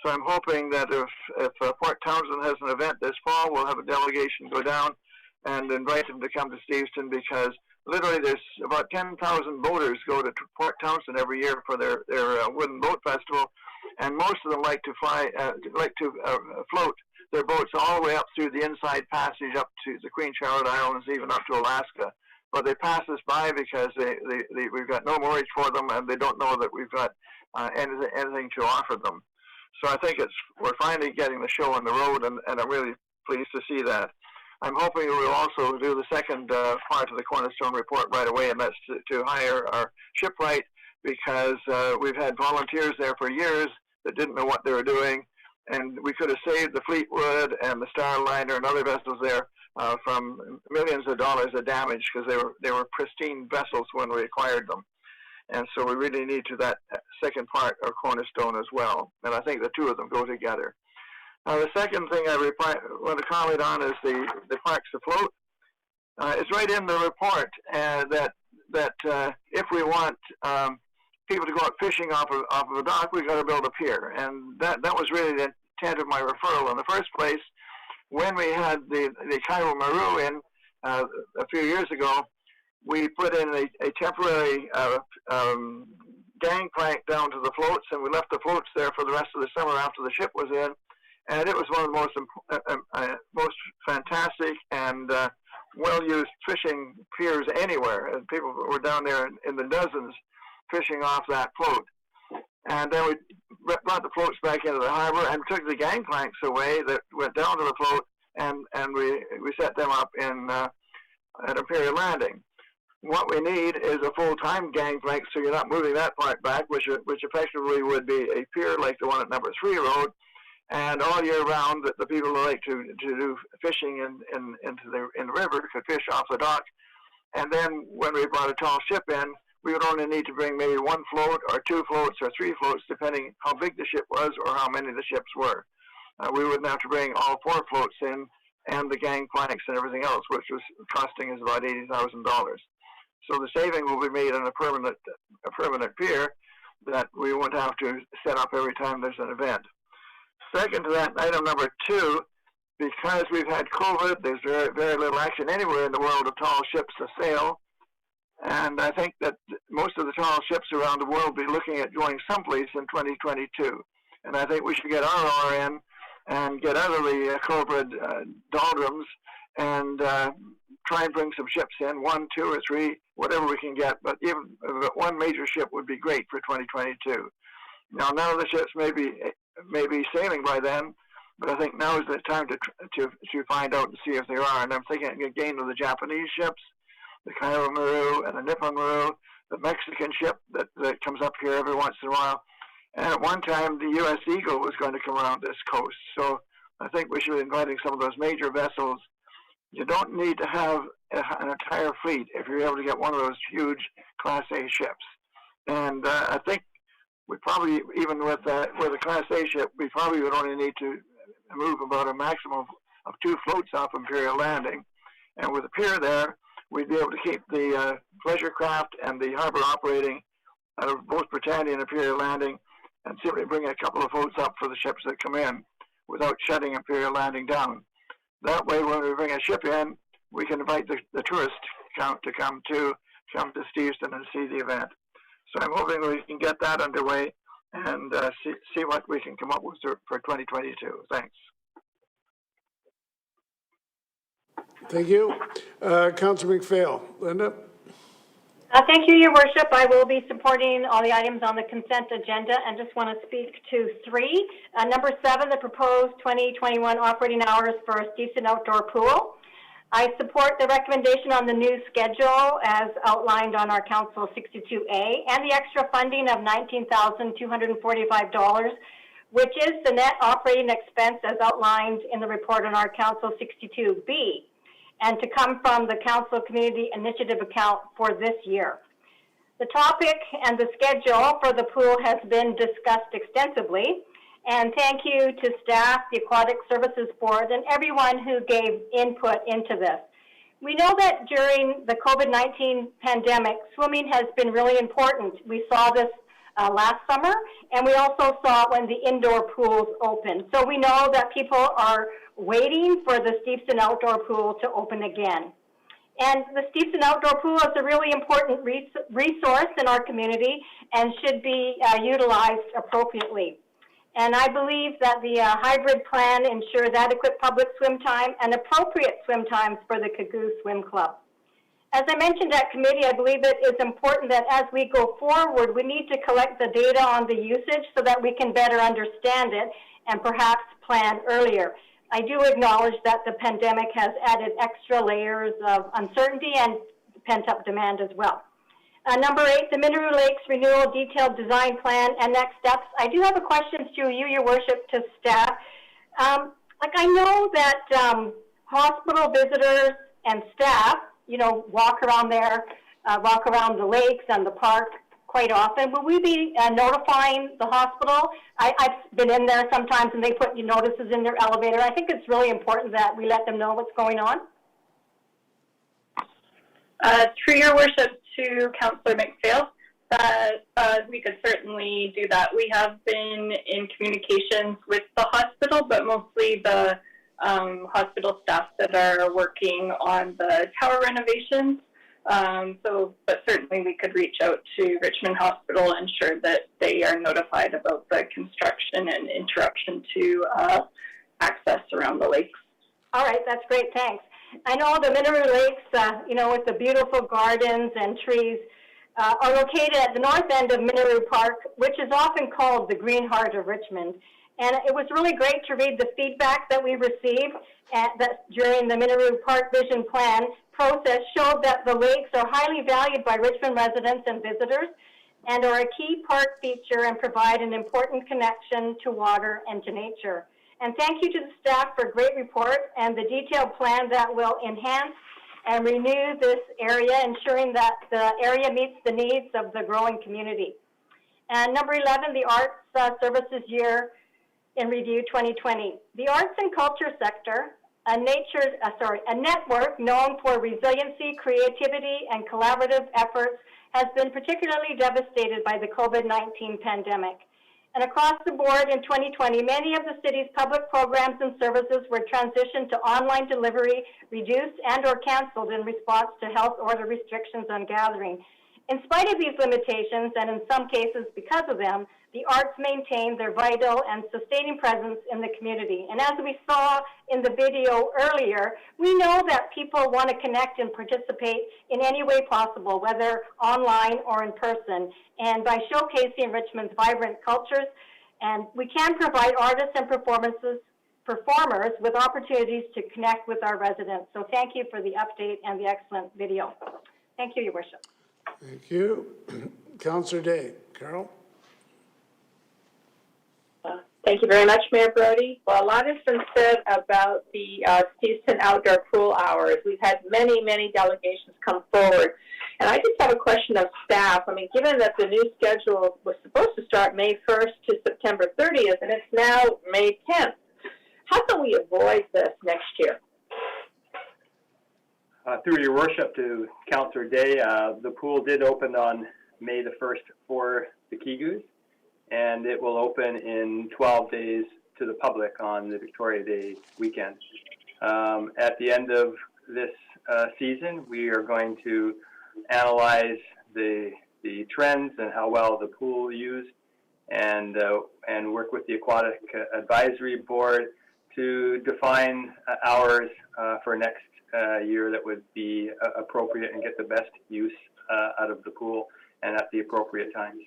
So I'm hoping that if Port Townsend has an event this fall, we'll have a delegation go down and invite them to come to Steveston, because literally there's about 10,000 boaters go to Port Townsend every year for their wooden boat festival, and most of them like to float their boats all the way up through the inside passage up to the Queen Charlotte Islands, even up to Alaska. But they pass us by because we've got no moorage for them, and they don't know that we've got anything to offer them. So I think we're finally getting the show on the road, and I'm really pleased to see that. I'm hoping we'll also do the second part of the Cornerstone Report right away, and that's to hire our shipwright, because we've had volunteers there for years that didn't know what they were doing, and we could have saved the Fleetwood and the Starliner and other vessels there from millions of dollars of damage, because they were pristine vessels when we acquired them. And so we really need to that second part or cornerstone as well. And I think the two of them go together. Now, the second thing I want to comment on is the parks afloat. It's right in the report that if we want people to go out fishing off of a dock, we've got to build a pier. And that was really the intent of my referral in the first place. When we had the Cairo Maru in a few years ago, we put in a temporary gangplank down to the floats, and we left the floats there for the rest of the summer after the ship was in. And it was one of the most fantastic and well-used fishing piers anywhere. And people were down there in the dozens fishing off that float. And then we brought the floats back into the harbor and took the gangplanks away that went down to the float, and we set them up at Imperial Landing. What we need is a full-time gangplank, so you're not moving that part back, which effectively would be a pier like the one at Number 3 Road, and all year round, the people who like to do fishing in the river could fish off the dock. And then when we brought a tall ship in, we would only need to bring maybe one float or two floats or three floats, depending how big the ship was or how many the ships were. We wouldn't have to bring all four floats in and the gangplanks and everything else, which was costing us about $80,000. So the saving will be made on a permanent pier that we won't have to set up every time there's an event. Second to that, item number 2, because we've had COVID, there's very, very little action anywhere in the world of tall ships to sail. And I think that most of the tall ships around the world will be looking at going someplace in 2022. And I think we should get our R in and get out of the COVID doldrums and try and bring some ships in, 1, 2, or 3, whatever we can get. But even one major ship would be great for 2022. Now, none of the ships may be sailing by then, but I think now is the time to find out and see if they are. And I'm thinking again of the Japanese ships, the Cairo Maru and the Nippon Maru, the Mexican ship that comes up here every once in a while. And at one time, the U.S. Eagle was going to come around this coast. So I think we should be inviting some of those major vessels. You don't need to have an entire fleet if you're able to get one of those huge Class A ships. And I think we probably, even with a Class A ship, we probably would only need to move about a maximum of 2 floats off Imperial Landing. And with a pier there, we'd be able to keep the pleasure craft and the harbor operating out of both Britannia and Imperial Landing, and simply bring a couple of floats up for the ships that come in without shutting Imperial Landing down. That way, when we bring a ship in, we can invite the tourist count to come to Steveston and see the event. So I'm hoping we can get that underway and see what we can come up with for 2022. Thanks. Thank you. Councillor McPhail. Linda? Thank you, Your Worship. I will be supporting all the items on the consent agenda and just want to speak to 3. Number 7, the proposed 2021 operating hours for a Steveston outdoor pool. I support the recommendation on the new schedule as outlined on our Council 62A and the extra funding of $19,245, which is the net operating expense as outlined in the report on our Council 62B, and to come from the Council Community Initiative account for this year. The topic and the schedule for the pool has been discussed extensively, and thank you to staff, the Aquatic Services Board, and everyone who gave input into this. We know that during the COVID-19 pandemic, swimming has been really important. We saw this last summer, and we also saw it when the indoor pools opened. So we know that people are waiting for the Steveston Outdoor Pool to open again. And the Steveston Outdoor Pool is a really important resource in our community and should be utilized appropriately. And I believe that the hybrid plan ensures adequate public swim time and appropriate swim times for the Cagoux Swim Club. As I mentioned at committee, I believe it is important that as we go forward, we need to collect the data on the usage so that we can better understand it and perhaps plan earlier. I do acknowledge that the pandemic has added extra layers of uncertainty and pent-up demand as well. Number 8, the Mineral Lakes Renewal Detailed Design Plan and Next Steps. I do have a question to you, Your Worship, to staff. I know that hospital visitors and staff, walk around the lakes and the park quite often. Will we be notifying the hospital? I've been in there sometimes and they put notices in their elevator. I think it's really important that we let them know what's going on. Through your worship to Councillor McPhail, we could certainly do that. We have been in communications with the hospital, but mostly the hospital staff that are working on the tower renovations. But certainly we could reach out to Richmond Hospital and ensure that they are notified about the construction and interruption to access around the lakes. All right, that's great, thanks. I know the Mineral Lakes, with the beautiful gardens and trees, are located at the north end of Mineral Park, which is often called the Green Heart of Richmond. And it was really great to read the feedback that we received during the Mineral Park Vision Plan process showed that the lakes are highly valued by Richmond residents and visitors and are a key park feature and provide an important connection to water and to nature. And thank you to the staff for a great report and the detailed plan that will enhance and renew this area, ensuring that the area meets the needs of the growing community. And number 11, the Arts Services Year in Review 2020. The arts and culture sector, a network known for resiliency, creativity, and collaborative efforts, has been particularly devastated by the COVID-19 pandemic. And across the board in 2020, many of the city's public programs and services were transitioned to online delivery, reduced and or canceled in response to health order restrictions on gathering. In spite of these limitations, and in some cases because of them, the arts maintain their vital and sustaining presence in the community. And as we saw in the video earlier, we know that people want to connect and participate in any way possible, whether online or in person. And by showcasing Richmond's vibrant cultures, and we can provide artists and performers with opportunities to connect with our residents. So thank you for the update and the excellent video. Thank you, Your Worship. Thank you. Councillor Day. Carol? Thank you very much, Mayor Brody. Well, a lot has been said about the Steveston outdoor pool hours. We've had many, many delegations come forward. And I just have a question of staff. I mean, given that the new schedule was supposed to start May 1st to September 30th, and it's now May 10th, how can we avoid this next year? Through your worship to Councillor Day, the pool did open on May the 1st for the Kigus, and it will open in 12 days to the public on the Victoria Day weekend. At the end of this season, we are going to analyze the trends and how well the pool used, and work with the Aquatic Advisory Board to define hours for next year that would be appropriate and get the best use out of the pool and at the appropriate times.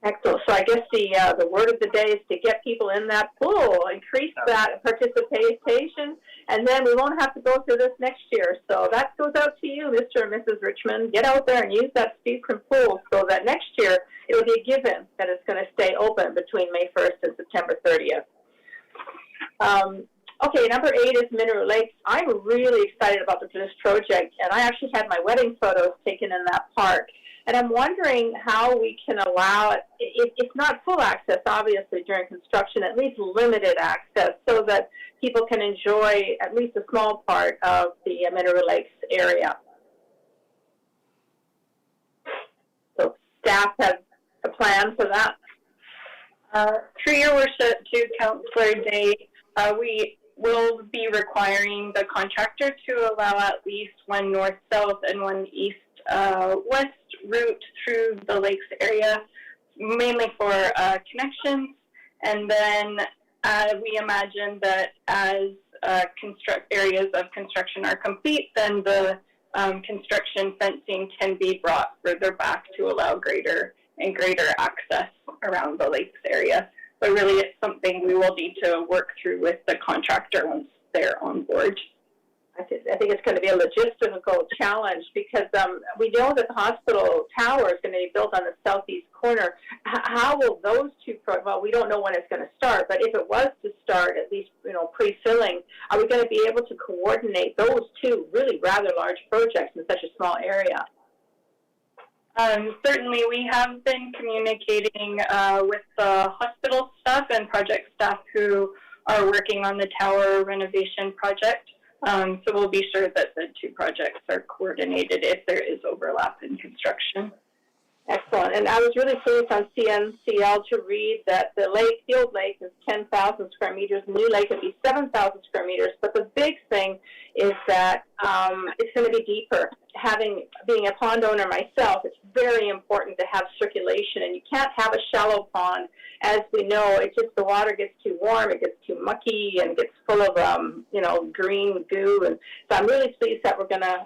Excellent. So I guess the word of the day is to get people in that pool, increase that participation, and then we won't have to go through this next year. So that goes out to you, Mr. and Mrs. Richmond. Get out there and use that Steveston pool so that next year it will be a given that it's going to stay open between May 1st and September 30th. Okay, number 8 is Mineral Lakes. I'm really excited about this project, and I actually had my wedding photos taken in that park. And I'm wondering how we can allow it, it's not full access, obviously, during construction, at least limited access, so that people can enjoy at least a small part of the Mineral Lakes area. So staff have a plan for that. Through your worship to Councillor Day, we will be requiring the contractor to allow at least one north-south and one east-west route through the lakes area, mainly for connections. And then we imagine that as areas of construction are complete, then the construction fencing can be brought further back to allow greater and greater access around the lakes area. But really, it's something we will need to work through with the contractor once they're on board. I think it's going to be a logistical challenge because we know that the hospital tower is going to be built on the southeast corner. How will those two, well, we don't know when it's going to start, but if it was to start, at least, pre-filling, are we going to be able to coordinate those two really rather large projects in such a small area? Certainly, we have been communicating with the hospital staff and project staff who are working on the tower renovation project. So we'll be sure that the two projects are coordinated if there is overlap in construction. Excellent. And I was really pleased on CNCL to read that the old lake is 10,000 square meters, the new lake would be 7,000 square meters. But the big thing is that it's going to be deeper. Being a pond owner myself, it's very important to have circulation, and you can't have a shallow pond. As we know, the water gets too warm, it gets too mucky, and it gets full of green goo. And so I'm really pleased that we're going to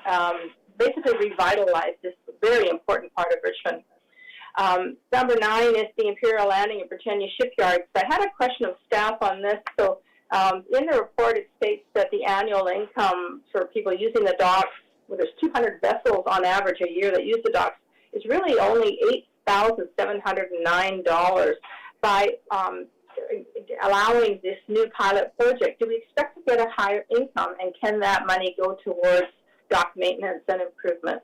basically revitalize this very important part of Richmond. Number 9 is the Imperial Landing and Britannia Shipyards. I had a question of staff on this. So in the report, it states that the annual income for people using the docks, well, there's 200 vessels on average a year that use the docks, is really only $8,709 by allowing this new pilot project. Do we expect to get a higher income, and can that money go towards dock maintenance and improvement?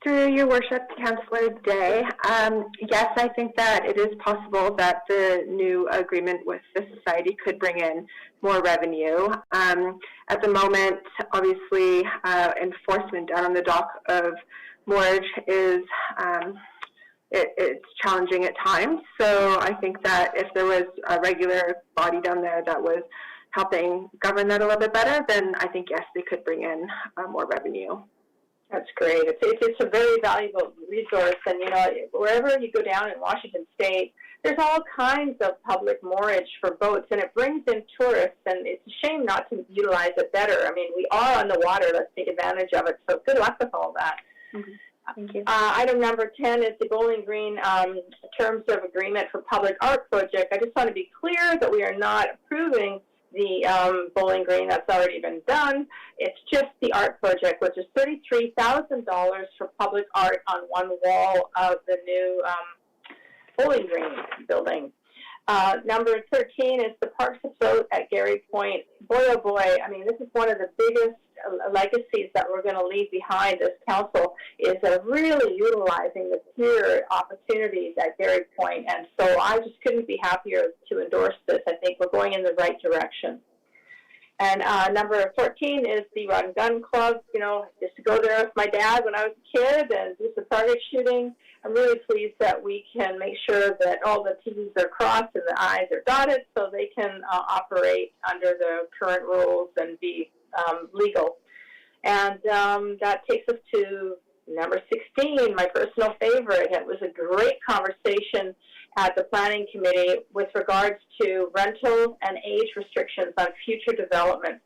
Through your worship, Councillor Day, yes, I think that it is possible that the new agreement with the Society could bring in more revenue. At the moment, obviously, enforcement down on the dock of Moorage is it's challenging at times. So I think that if there was a regular body down there that was helping govern that a little bit better, then I think, yes, they could bring in more revenue. That's great. It's a very valuable resource, and wherever you go down in Washington State, there's all kinds of public moorage for boats, and it brings in tourists, and it's a shame not to utilize it better. I mean, we are on the water. Let's take advantage of it. So good luck with all that. Mm-hmm. Thank you. Item number 10 is the Bowling Green terms of agreement for public art project. I just want to be clear that we are not approving the Bowling Green. That's already been done. It's just the art project, which is $33,000 for public art on one wall of the new Bowling Green building. Number 13 is the Parks Afloat at Gary Point. Boy, oh boy, I mean, this is one of the biggest legacies that we're going to leave behind as council, is really utilizing the pier opportunities at Gary Point. And so I just couldn't be happier to endorse this. I think we're going in the right direction. And number 14 is the Rod and Gun Club. Just to go there with my dad when I was a kid and do some target shooting. I'm really pleased that we can make sure that all the T's are crossed and the I's are dotted so they can operate under the current rules and be legal. And that takes us to number 16, my personal favorite. It was a great conversation at the Planning Committee with regards to rental and age restrictions on future development.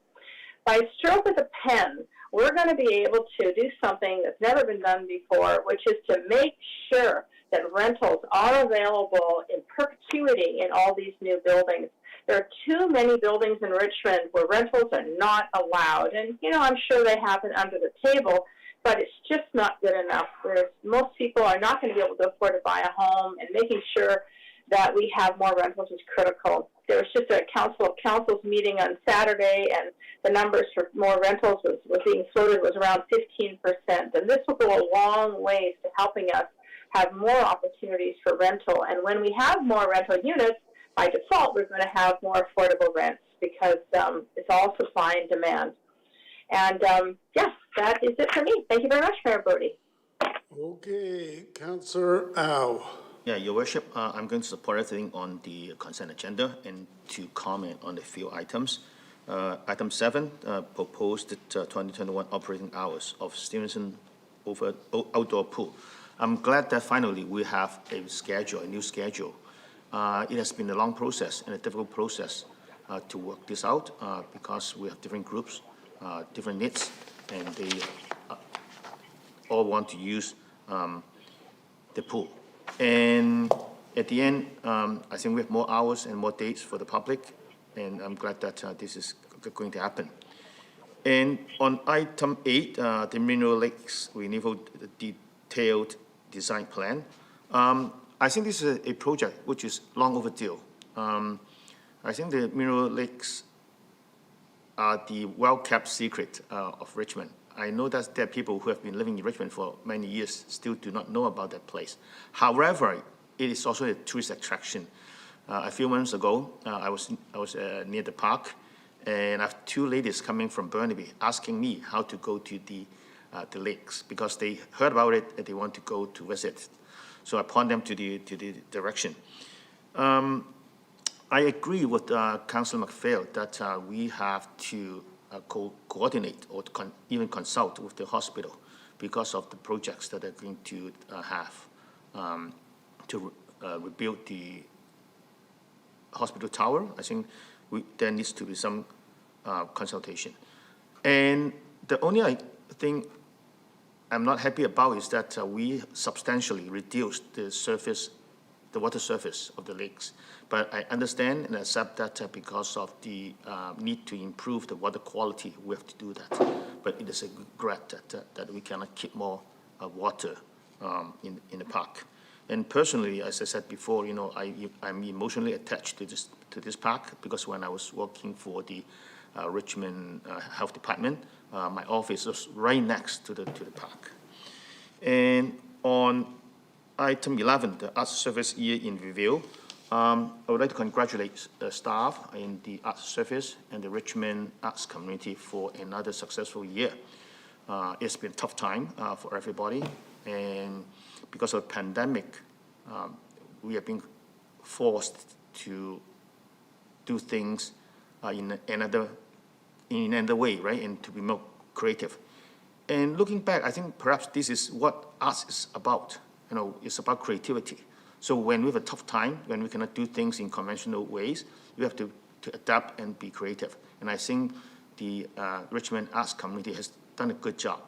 By stroke of the pen, we're going to be able to do something that's never been done before, which is to make sure that rentals are available in perpetuity in all these new buildings. There are too many buildings in Richmond where rentals are not allowed. And, I'm sure they happen under the table, but it's just not good enough. Most people are not going to be able to afford to buy a home, and making sure that we have more rentals is critical. There was just a Council of Councils meeting on Saturday, and the numbers for more rentals was being floated was around 15%. And this will go a long ways to helping us have more opportunities for rental. And when we have more rental units, by default, we're going to have more affordable rents because it's all supply and demand. And, that is it for me. Thank you very much, Mayor Brody. Okay, Councillor Au. Yeah, Your Worship, I'm going to support everything on the consent agenda and to comment on the few items. Item 7, proposed 2021 operating hours of Stevenson outdoor pool. I'm glad that finally we have a new schedule. It has been a long process and a difficult process to work this out because we have different groups, different needs, and they all want to use the pool. And at the end, I think we have more hours and more dates for the public, and I'm glad that this is going to happen. And on item 8, the Mineral Lakes Renewal Detailed Design Plan, I think this is a project which is long overdue. I think the Mineral Lakes are the well-kept secret of Richmond. I know that there are people who have been living in Richmond for many years still do not know about that place. However, it is also a tourist attraction. A few months ago, I was near the park, and I have two ladies coming from Burnaby asking me how to go to the lakes because they heard about it and they want to go to visit. So I point them to the direction. I agree with Councillor McPhail that we have to coordinate or even consult with the hospital because of the projects that they're going to have to rebuild the hospital tower. I think there needs to be some consultation. And the only thing I'm not happy about is that we substantially reduced the water surface of the lakes. But I understand and accept that because of the need to improve the water quality, we have to do that. But it is a regret that we cannot keep more water in the park. And personally, as I said before, I'm emotionally attached to this park because when I was working for the Richmond Health Department, my office was right next to the park. And on item 11, the Arts Service Year in Review, I would like to congratulate the staff in the Arts Service and the Richmond Arts community for another successful year. It's been a tough time for everybody, and because of the pandemic, we have been forced to do things in another way, right, and to be more creative. And looking back, I think perhaps this is what arts is about. It's about creativity. So when we have a tough time, when we cannot do things in conventional ways, we have to adapt and be creative. And I think the Richmond Arts community has done a good job.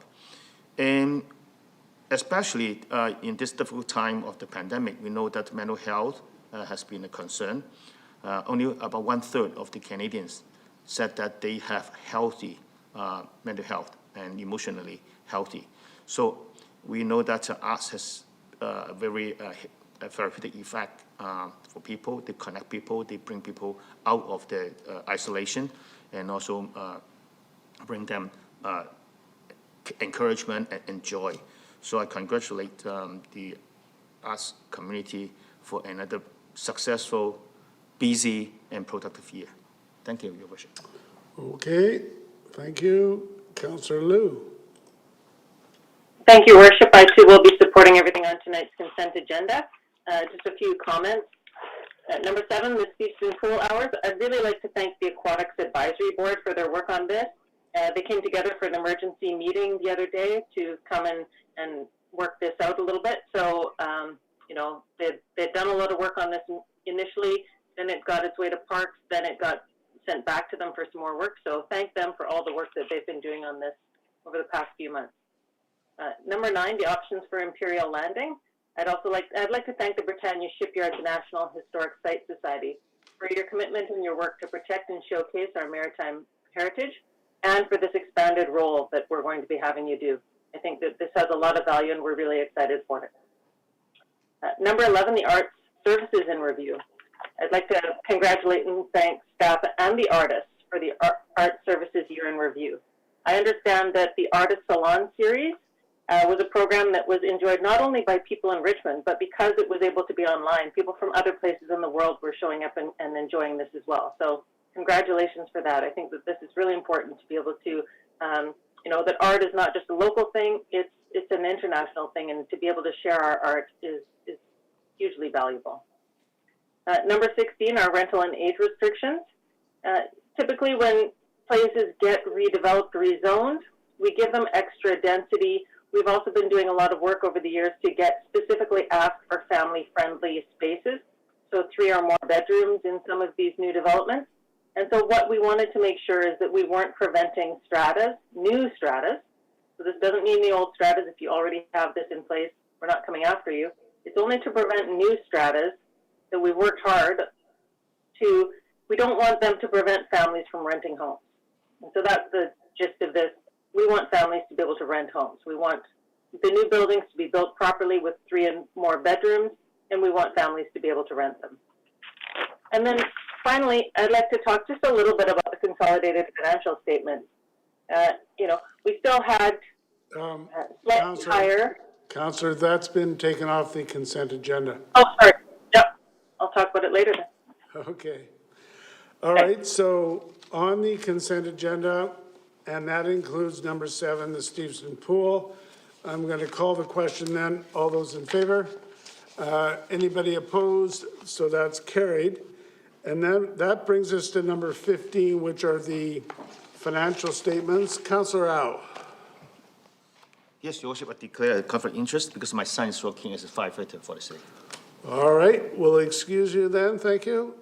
And especially in this difficult time of the pandemic, we know that mental health has been a concern. Only about 1/3 of the Canadians said that they have healthy mental health and emotionally healthy. So we know that arts has a very therapeutic effect for people. They connect people, they bring people out of their isolation, and also bring them encouragement and joy. So I congratulate the arts community for another successful, busy, and productive year. Thank you, Your Worship. Okay, thank you. Councillor Liu. Thank you, Worship. I too will be supporting everything on tonight's consent agenda. Just a few comments. Number 7, the Stevenson Pool Hours. I'd really like to thank the Aquatics Advisory Board for their work on this. They came together for an emergency meeting the other day to come and work this out a little bit. So, they'd done a lot of work on this initially, then it got its way to Parks, then it got sent back to them for some more work. So thank them for all the work that they've been doing on this over the past few months. Number 9, the options for Imperial Landing. I'd like to thank the Britannia Shipyards National Historic Site Society for your commitment and your work to protect and showcase our maritime heritage, and for this expanded role that we're going to be having you do. I think that this has a lot of value and we're really excited for it. Number 11, the Arts Services in Review. I'd like to congratulate and thank staff and the artists for the Arts Services Year in Review. I understand that the Artist Salon Series was a program that was enjoyed not only by people in Richmond, but because it was able to be online, people from other places in the world were showing up and enjoying this as well. So congratulations for that. I think that this is really important to be able to, that art is not just a local thing, it's an international thing, and to be able to share our art is hugely valuable. Number 16, our rental and age restrictions. Typically when places get redeveloped, rezoned, we give them extra density. We've also been doing a lot of work over the years to specifically ask for family-friendly spaces. So 3 or more bedrooms in some of these new developments. And so what we wanted to make sure is that we weren't preventing stratas, new stratas. So this doesn't mean the old stratas. If you already have this in place, we're not coming after you. It's only to prevent new stratas that we worked hard to, we don't want them to prevent families from renting homes. And so that's the gist of this. We want families to be able to rent homes. We want the new buildings to be built properly with 3 and more bedrooms, and we want families to be able to rent them. And then finally, I'd like to talk just a little bit about the consolidated financial statement. We still had slightly higher. Counselor, that's been taken off the consent agenda. Oh, sorry. Yep. I'll talk about it later then. Okay. All right, so on the consent agenda, and that includes number 7, the Stevenson Pool. I'm going to call the question then. All those in favor? Anybody opposed? So that's carried. And then that brings us to number 15, which are the financial statements. Councillor Au. Yes, Your Worship, I declare a conflict of interest because my son is working as a firefighter for the city. All right, we'll excuse you then, thank you.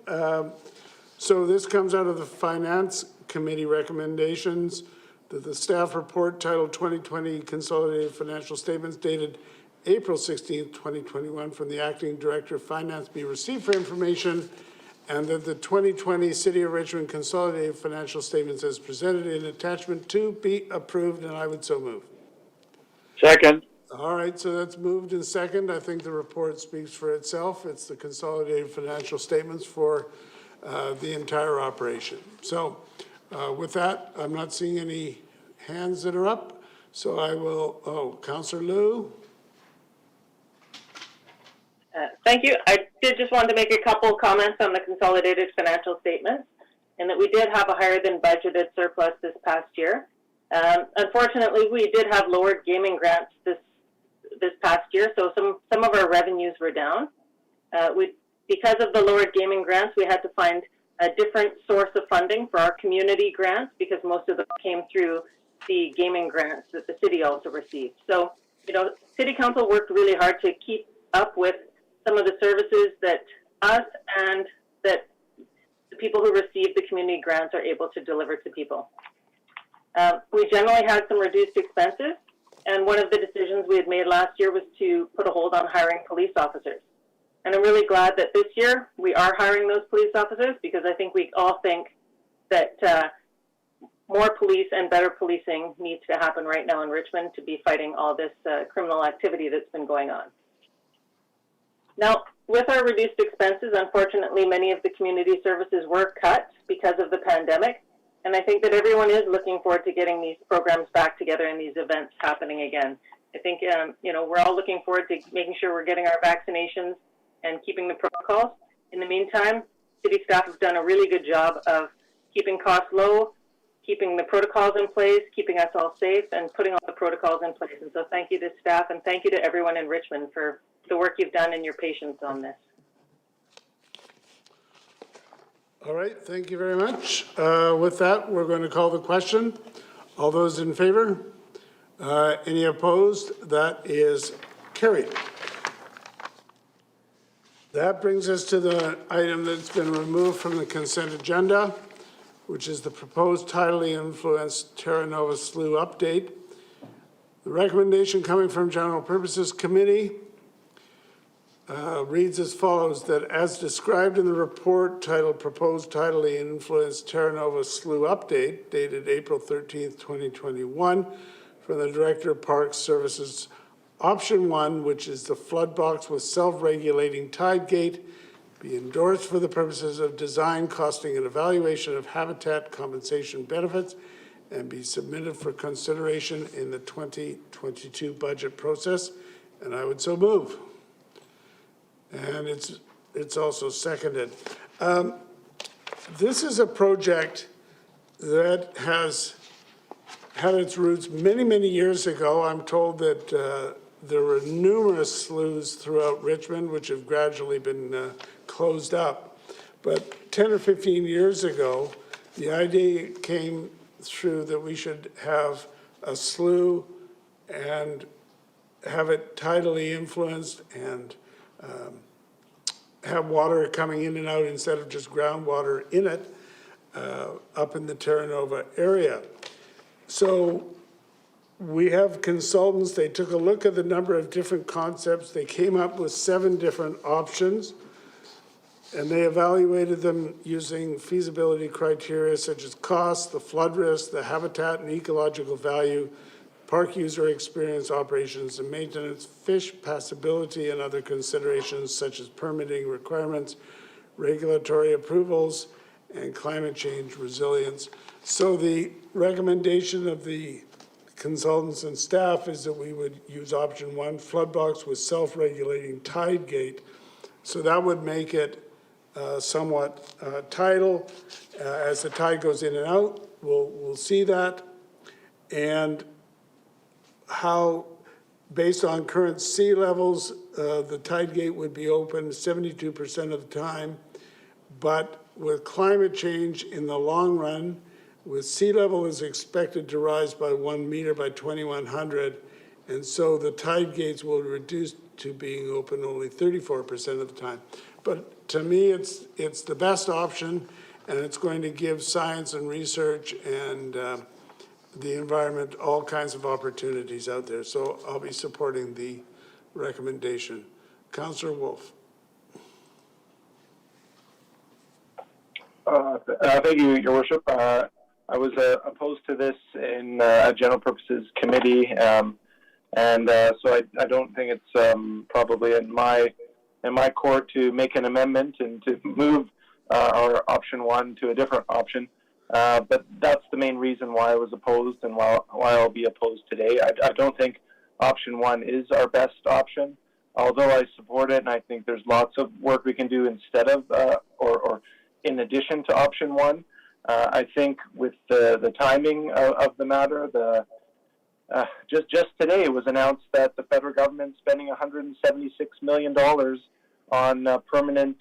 So this comes out of the Finance Committee recommendations that the staff report titled 2020 Consolidated Financial Statements dated April 16th, 2021 from the Acting Director of Finance be received for information, and that the 2020 City of Richmond Consolidated Financial Statements as presented in attachment 2 be approved, and I would so move. Second. All right, so that's moved in second. I think the report speaks for itself. It's the consolidated financial statements for the entire operation. So with that, I'm not seeing any hands that are up. So I will, Councillor Liu. Thank you. I did just want to make a couple comments on the consolidated financial statements, and that we did have a higher than budgeted surplus this past year. Unfortunately, we did have lowered gaming grants this past year, so some of our revenues were down. Because of the lowered gaming grants, we had to find a different source of funding for our community grants because most of them came through the gaming grants that the city also received. So, City Council worked really hard to keep up with some of the services that us and that the people who receive the community grants are able to deliver to people. We generally had some reduced expenses, and one of the decisions we had made last year was to put a hold on hiring police officers. And I'm really glad that this year we are hiring those police officers because I think we all think that more police and better policing needs to happen right now in Richmond to be fighting all this criminal activity that's been going on. Now, with our reduced expenses, unfortunately, many of the community services were cut because of the pandemic. And I think that everyone is looking forward to getting these programs back together and these events happening again. I think, we're all looking forward to making sure we're getting our vaccinations and keeping the protocols. In the meantime, city staff have done a really good job of keeping costs low, keeping the protocols in place, keeping us all safe, and putting all the protocols in place. And so thank you to staff, and thank you to everyone in Richmond for the work you've done and your patience on this. All right, thank you very much. With that, we're going to call the question. All those in favor? Any opposed? That is carried. That brings us to the item that's been removed from the consent agenda, which is the proposed tidally influenced Terra Nova Slough update. The recommendation coming from General Purposes Committee reads as follows, that as described in the report titled Proposed Tidally Influenced Terra Nova Slough Update, dated April 13th, 2021, from the Director of Parks Services, Option 1, which is the flood box with self-regulating tide gate, be endorsed for the purposes of design, costing, and evaluation of habitat compensation benefits, and be submitted for consideration in the 2022 budget process. And I would so move. And it's also seconded. This is a project that has had its roots many, many years ago. I'm told that there were numerous sloughs throughout Richmond which have gradually been closed up. But 10 or 15 years ago, the idea came through that we should have a slough and have it tidally influenced and have water coming in and out instead of just groundwater in it up in the Terra Nova area. So we have consultants, they took a look at the number of different concepts, they came up with 7 different options, and they evaluated them using feasibility criteria such as cost, the flood risk, the habitat and ecological value, park user experience, operations and maintenance, fish passability, and other considerations such as permitting requirements, regulatory approvals, and climate change resilience. So the recommendation of the consultants and staff is that we would use option 1, flood blocks with self-regulating tide gate. So that would make it somewhat tidal. As the tide goes in and out, we'll see that. And how, based on current sea levels, the tide gate would be open 72% of the time. But with climate change in the long run, with sea level is expected to rise by 1 meter by 2100, and so the tide gates will reduce to being open only 34% of the time. But to me, it's the best option, and it's going to give science and research and the environment all kinds of opportunities out there. So I'll be supporting the recommendation. Councillor Wolf. Thank you, Your Worship. I was opposed to this in General Purposes Committee, so I don't think it's probably in my court to make an amendment and to move our option 1 to a different option. But that's the main reason why I was opposed and why I'll be opposed today. I don't think option 1 is our best option, although I support it, and I think there's lots of work we can do instead of or in addition to option 1. I think with the timing of the matter, just today it was announced that the federal government's spending $176 million on permanent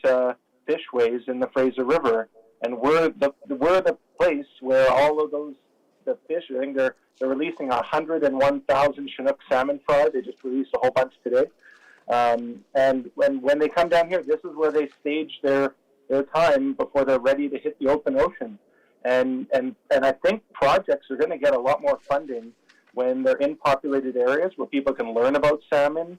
fishways in the Fraser River, and we're the place where all of the fish. I think they're releasing 101,000 Chinook salmon fry. They just released a whole bunch today, and when they come down here, this is where they stage their time before they're ready to hit the open ocean. And I think projects are going to get a lot more funding when they're in populated areas where people can learn about salmon.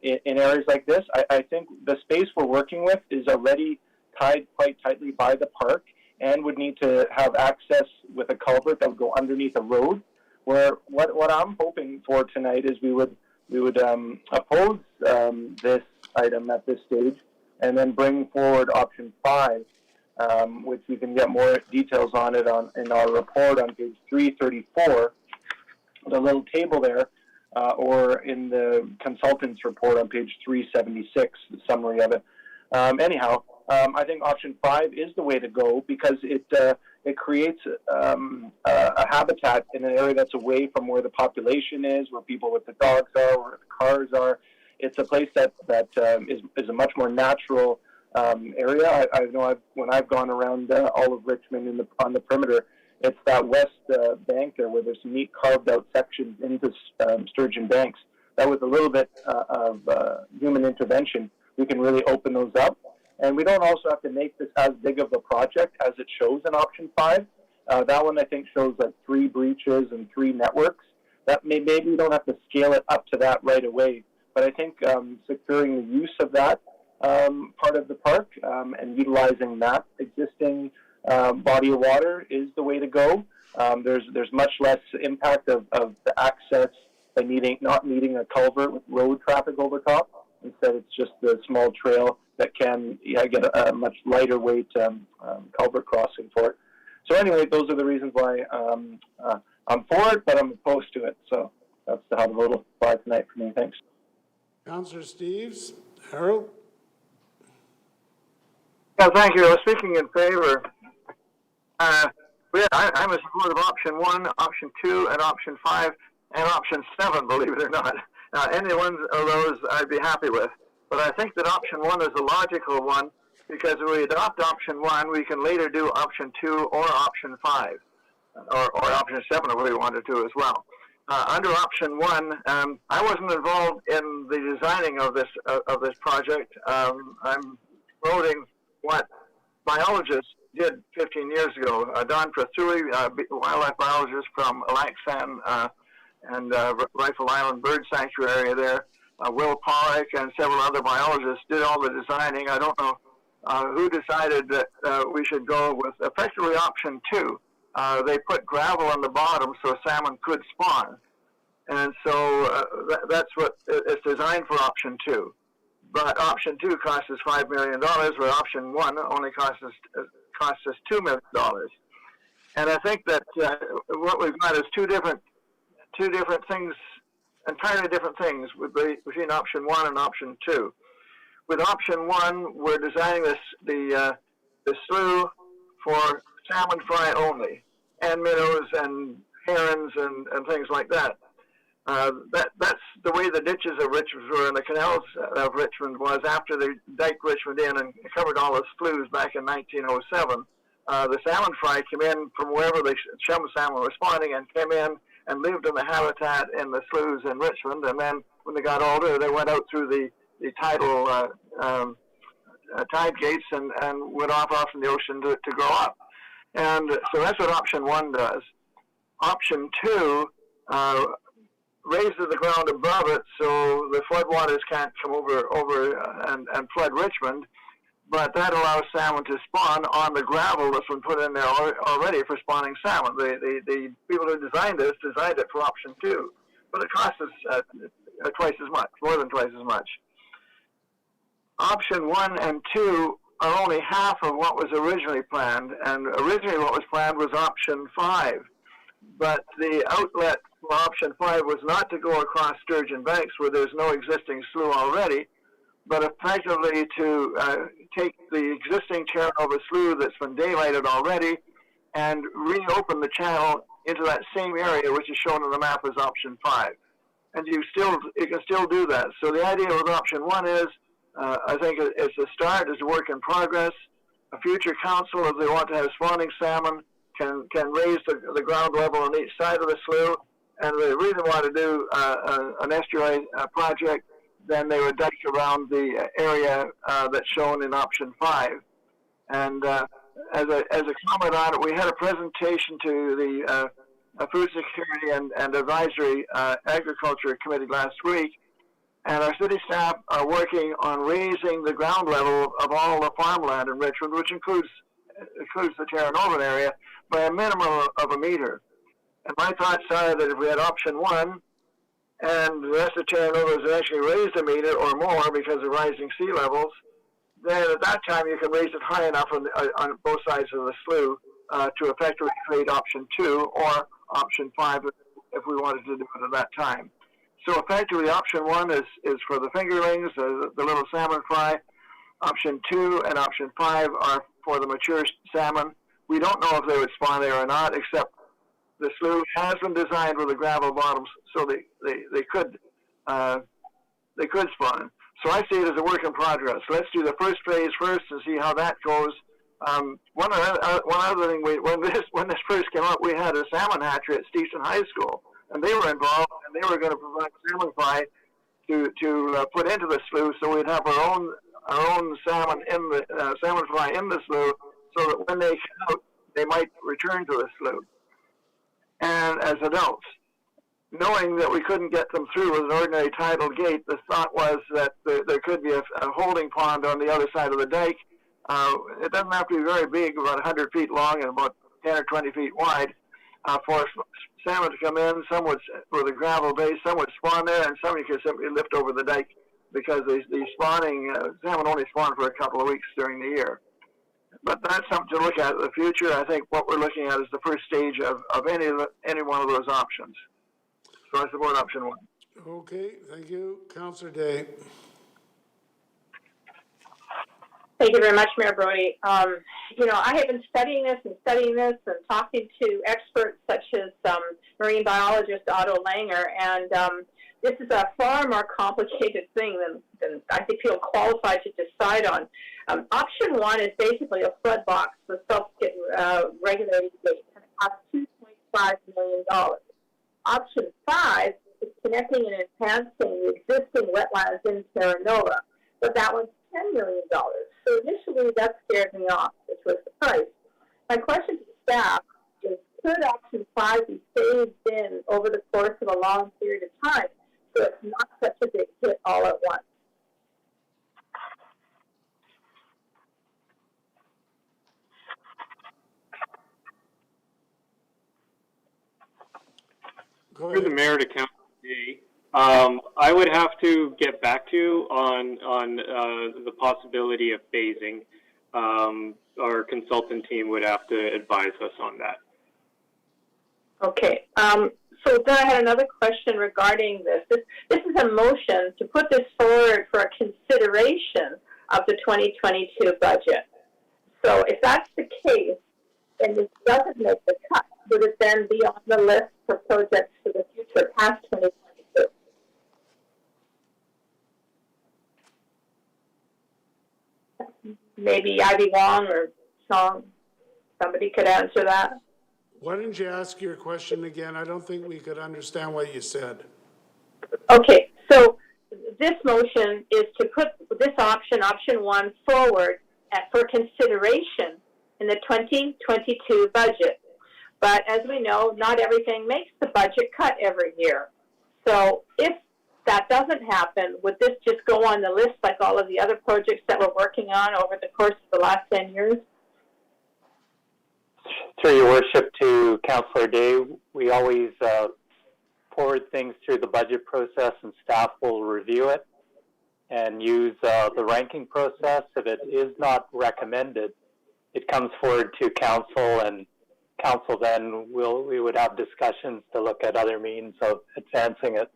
In areas like this, I think the space we're working with is already tied quite tightly by the park and would need to have access with a culvert that would go underneath a road. Where what I'm hoping for tonight is we would oppose this item at this stage and then bring forward option 5. Which we can get more details on it in our report on page 334, the little table there, or in the consultant's report on page 376, the summary of it. Anyhow, I think option 5 is the way to go because it creates a habitat in an area that's away from where the population is, where people with the dogs are, where the cars are. It's a place that is a much more natural area. I know when I've gone around all of Richmond on the perimeter, it's that west bank there where there's some neat carved out sections into sturgeon banks. That was a little bit of human intervention. We can really open those up. And we don't also have to make this as big of a project as it shows in option 5. That one I think shows like 3 breaches and 3 networks. That maybe we don't have to scale it up to that right away. But I think securing the use of that part of the park and utilizing that existing body of water is the way to go. There's much less impact of the access by not needing a culvert with road traffic over top. Instead, it's just the small trail that can get a much lighter weight culvert crossing for it. So anyway, those are the reasons why I'm for it, but I'm opposed to it. So that's how the vote will apply tonight for me. Thanks. Councillor Steves. Harold? Yeah, thank you. Speaking in favor, I'm a supporter of option 1, option 2, and option 5, and option 7, believe it or not. Any one of those I'd be happy with. But I think that option 1 is the logical one because if we adopt option 1, we can later do option 2 or option 5, or option 7 if we wanted to as well. Under option 1, I wasn't involved in the designing of this project. I'm quoting what biologists did 15 years ago. Don Prathuli, wildlife biologist from Laxan and Rifle Island Bird Sanctuary there, Will Pollack and several other biologists did all the designing. I don't know who decided that we should go with effectively option 2. They put gravel on the bottom so salmon could spawn. And so that's what it's designed for option 2. But option 2 costs us $5 million, where option 1 only costs us $2 million. And I think that what we've got is two different two different things, entirely different things between option 1 and option 2. With option 1, we're designing the slough for salmon fry only, and minnows and herons and things like that. That's the way the ditches of Richmond were and the canals of Richmond was after they diked Richmond in and covered all the sloughs back in 1907. The salmon fry came in from wherever the chum salmon were spawning and came in and lived in the habitat in the sloughs in Richmond. And then when they got older, they went out through the tidal tide gates and went off in the ocean to grow up. And so that's what option 1 does. Option 2 raises the ground above it so the floodwaters can't come over and flood Richmond, but that allows salmon to spawn on the gravel that's been put in there already for spawning salmon. The people who designed this designed it for option 2, but it costs us twice as much, more than twice as much. Option 1 and 2 are only half of what was originally planned, and originally what was planned was option 5. But the outlet for option 5 was not to go across Sturgeon Banks where there's no existing slough already, but effectively to take the existing Terranova slough that's been daylighted already and reopen the channel into that same area which is shown on the map as option 5. And you can still do that. So the idea with option 1 is, I think it's a start, it's a work in progress. A future council, if they want to have spawning salmon, can raise the ground level on each side of the slough. And if they really want to do an estuary project, then they would dike around the area that's shown in option 5. And as a comment on it, we had a presentation to the Food Security and Advisory Agriculture Committee last week, and our city staff are working on raising the ground level of all the farmland in Richmond, which includes the Terranova area, by a minimum of a meter. And my thoughts are that if we had option 1, and the rest of Terranova is actually raised a meter or more because of rising sea levels, then at that time you can raise it high enough on both sides of the slough to effectively create option 2 or option 5 if we wanted to do it at that time. So effectively option 1 is for the fingerlings, the little salmon fry. Option 2 and option 5 are for the mature salmon. We don't know if they would spawn there or not, except the slough has been designed with a gravel bottom, so they could spawn. So I see it as a work in progress. Let's do the first phase first and see how that goes. One other thing, when this first came up, we had a salmon hatchery at Steveston High School, and they were involved, and they were going to provide salmon fry to put into the slough, so we'd have our own salmon in the salmon fry in the slough, so that when they come out, they might return to the slough. And as adults, knowing that we couldn't get them through with an ordinary tidal gate, the thought was that there could be a holding pond on the other side of the dike. It doesn't have to be very big, about 100 feet long and about 10 or 20 feet wide, for salmon to come in. Some would, with a gravel base, some would spawn there, and some you could simply lift over the dike because the spawning, salmon only spawn for a couple of weeks during the year. But that's something to look at in the future. I think what we're looking at is the first stage of any one of those options. So I support option 1. Okay, thank you. Councillor Day. Thank you very much, Mayor Brody. I have been studying this and talking to experts such as marine biologist Otto Langer, and this is a far more complicated thing than I think feel qualified to decide on. Option 1 is basically a flood box for self-regulated gates, and it costs $2.5 million. Option 5 is connecting and enhancing the existing wetlands in Terranova, but that one's $10 million. So initially that scared me off, which was the price. My question to staff is, could option 5 be phased in over the course of a long period of time so it's not such a big hit all at once? Through the mayor to Council Day, I would have to get back to you on the possibility of phasing. Our consultant team would have to advise us on that. Okay. So then I had another question regarding this. This is a motion to put this forward for a consideration of the 2022 budget. So if that's the case, and this doesn't make the cut, would it then be on the list for projects for the future past 2022? Maybe Ivy Wong or Song, somebody could answer that. Why don't you ask your question again? I don't think we could understand what you said. Okay, so this motion is to put this option, option 1, forward for consideration in the 2022 budget. But as we know, not everything makes the budget cut every year. So if that doesn't happen, would this just go on the list like all of the other projects that we're working on over the course of the last 10 years? Through your worship to Councillor Day, we always forward things through the budget process and staff will review it and use the ranking process. If it is not recommended, it comes forward to council, and council then we would have discussions to look at other means of advancing it.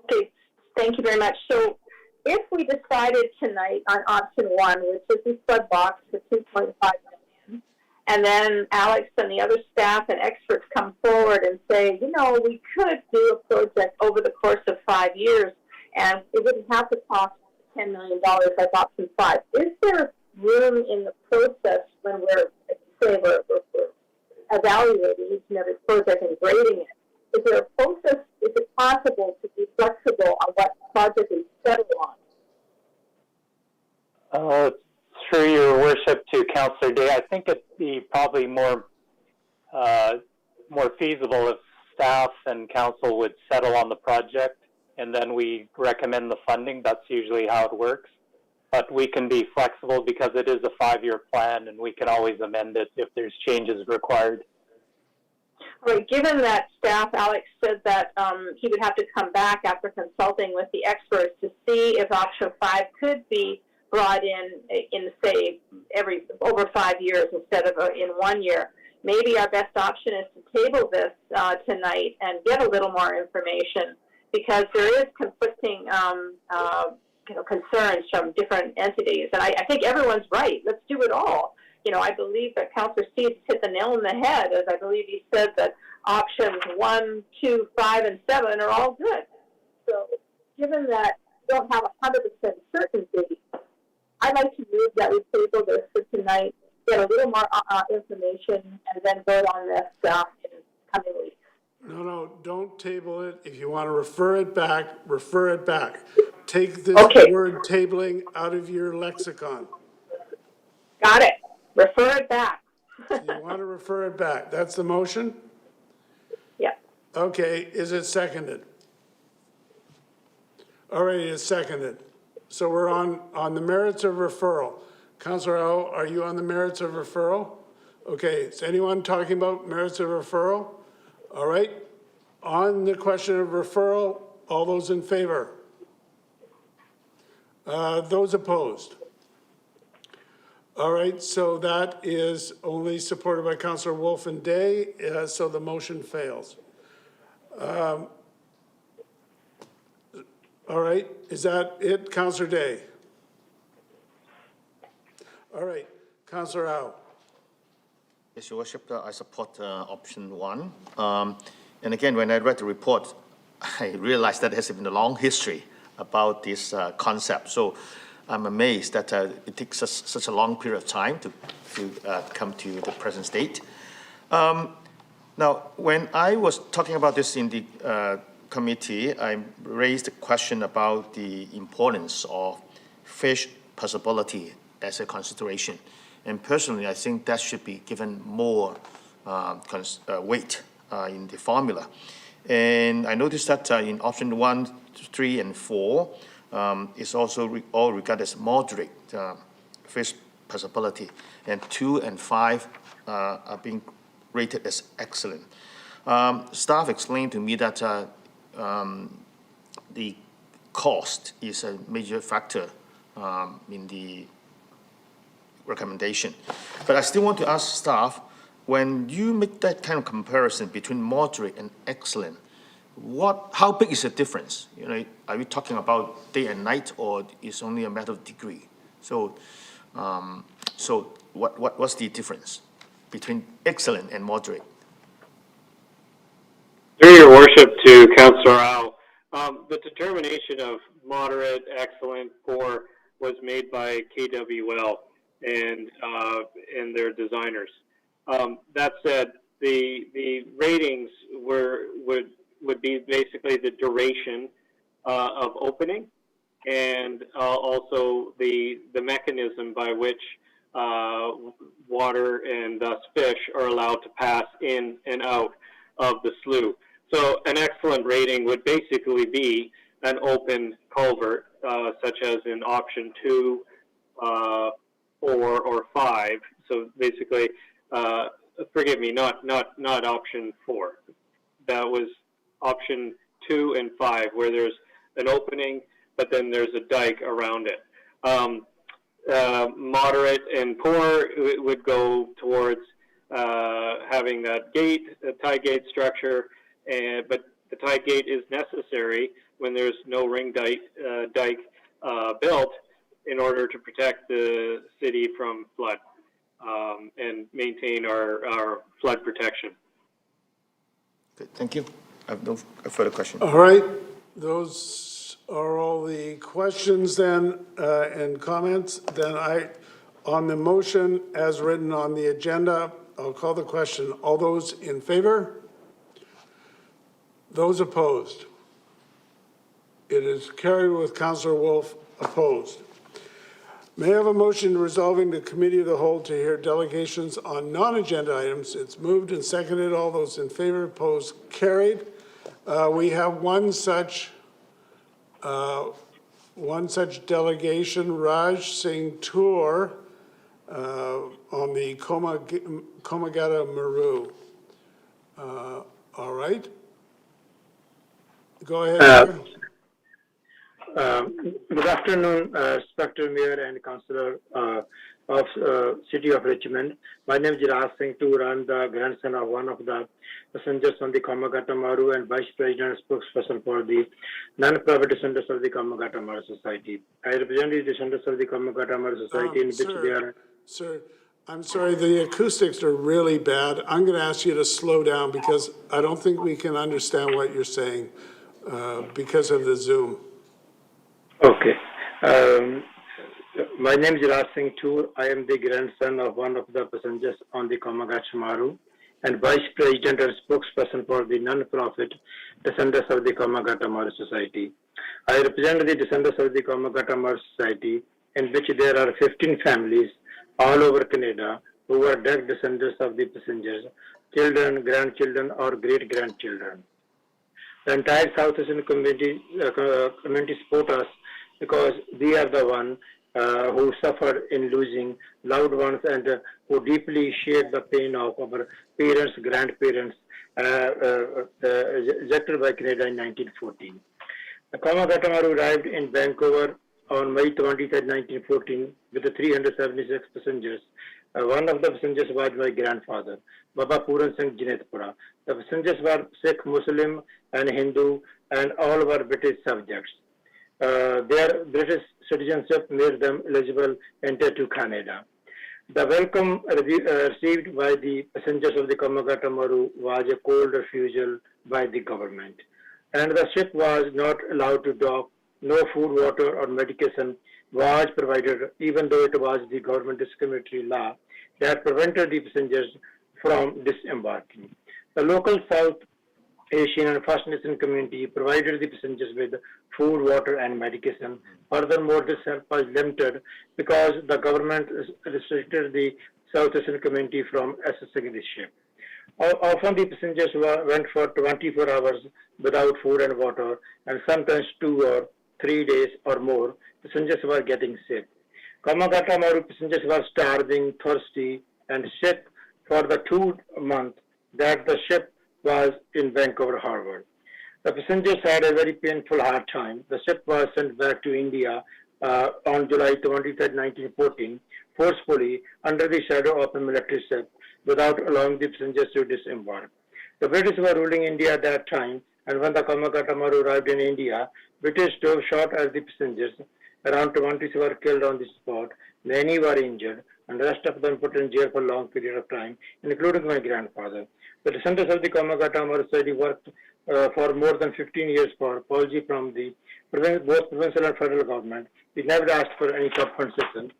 Okay, thank you very much. So if we decided tonight on option 1, which is the flood box for $2.5 million, and then Alex and the other staff and experts come forward and say, you know, we could do a project over the course of 5 years, and it wouldn't have to cost $10 million like option 5. Is there room in the process when we're evaluating each and every project and grading it? Is there a process, is it possible to be flexible on what project is settled on? Through your worship to Councillor Day, I think it'd be probably more feasible if staff and council would settle on the project and then we recommend the funding. That's usually how it works. But we can be flexible because it is a 5-year plan and we can always amend it if there's changes required. All right, given that staff, Alex said that he would have to come back after consulting with the experts to see if option 5 could be brought in say, over 5 years instead of in 1 year. Maybe our best option is to table this tonight and get a little more information, because there is conflicting concerns from different entities. And I think everyone's right. Let's do it all. You know, I believe that Councillor Steve hit the nail on the head, as I believe he said that options 1, 2, 5, and 7 are all good. So given that we don't have 100% certainty, I'd like to move that we table this for tonight, get a little more information, and then vote on this in coming weeks. No, don't table it. If you want to refer it back, refer it back. Take this word tabling out of your lexicon. Got it. Refer it back. So you want to refer it back. That's the motion? Yeah. Okay, is it seconded? All right, it's seconded. So we're on the merits of referral. Councillor O, are you on the merits of referral? Okay, is anyone talking about merits of referral? All right, on the question of referral, all those in favor? Those opposed? All right, so that is only supported by Councillor Wolf and Day, so the motion fails. All right, is that it, Councillor Day? All right, Councillor Au. Yes, Your Worship, I support option 1. And again, when I read the report, I realized that there's been a long history about this concept. So I'm amazed that it takes us such a long period of time to come to the present state. Now, when I was talking about this in the committee, I raised a question about the importance of fish passability as a consideration. And personally, I think that should be given more weight in the formula. And I noticed that in option 1, 3, and 4, is also all regarded as moderate fish passability. And 2 and 5 are being rated as excellent. Staff explained to me that the cost is a major factor in the recommendation. But I still want to ask staff, when you make that kind of comparison between moderate and excellent, how big is the difference? Are we talking about day and night, or is only a matter of degree? So, what's the difference between excellent and moderate? Through your worship to Councillor Al, the determination of moderate, excellent, poor was made by KWL and their designers. That said, the ratings would be basically the duration of opening, and also the mechanism by which water and thus fish are allowed to pass in and out of the slough. So an excellent rating would basically be an open culvert, such as in option 2, 4, or 5. So basically, forgive me, not option 4. That was option 2 and 5, where there's an opening, but then there's a dike around it. Moderate and poor would go towards having that gate, a tie gate structure, but the tie gate is necessary when there's no ring dike built in order to protect the city from flood and maintain our flood protection. Good, thank you. I have no further questions. All right, those are all the questions then and comments. Then on the motion as written on the agenda, I'll call the question. All those in favor? Those opposed? It is carried with Councillor Wolf opposed. May I have a motion resolving the Committee of the Whole to hear delegations on non-agenda items? It's moved and seconded. All those in favor, opposed, carried. We have one such delegation, Raj Singh Tour, on the Komagata Maru. All right. Go ahead. Good afternoon, Inspector Mayor and Councillor of City of Richmond. My name is Raj Singh Toor. I'm the grandson of one of the passengers on the Komagata Maru and Vice President spokesperson for the non-profit descendants of the Komagata Maru Society. I represent the descendants of the Komagata Maru Society in which they are... Sir, I'm sorry, the acoustics are really bad. I'm going to ask you to slow down because I don't think we can understand what you're saying because of the Zoom. Okay. My name is Raj Singh Toor. I am the grandson of one of the passengers on the Komagata Maru and Vice President and spokesperson for the non-profit descendants of the Komagata Maru Society. I represent the descendants of the Komagata Maru Society, in which there are 15 families all over Canada who are direct descendants of the passengers, children, grandchildren, or great-grandchildren. The entire South Asian community support us because we are the one who suffered in losing loved ones and who deeply shared the pain of our parents, grandparents, ejected by Canada in 1914. The Komagata Maru arrived in Vancouver on May 23, 1914, with the 376 passengers. One of the passengers was my grandfather, Baba Puran Singh Jinetpura. The passengers were Sikh, Muslim, and Hindu, and all were British subjects. Their British citizenship made them eligible to enter to Canada. The welcome received by the passengers of the Komagata Maru was a cold refusal by the government. And the ship was not allowed to dock. No food, water, or medication was provided, even though it was the government discriminatory law that prevented the passengers from disembarking. The local South Asian and First Nation community provided the passengers with food, water, and medication. Furthermore, this help was limited because the government restricted the South Asian community from accessing the ship. Often the passengers went for 24 hours without food and water, and sometimes 2 or 3 days or more. Passengers were getting sick. Komagata Maru passengers were starving, thirsty, and sick for the 2 months that the ship was in Vancouver Harbor. The passengers had a very painful hard time. The ship was sent back to India on July 23, 1914, forcefully under the shadow of a military ship without allowing the passengers to disembark. The British were ruling India at that time, and when the Kamakatamaru arrived in India, British troops shot at the passengers. Around 20 were killed on the spot, many were injured, and the rest of them put in jail for a long period of time, including my grandfather. The descendants of the Kamakatamaru Society worked for more than 15 years for apology from the both provincial and federal government. We never asked for any compensation.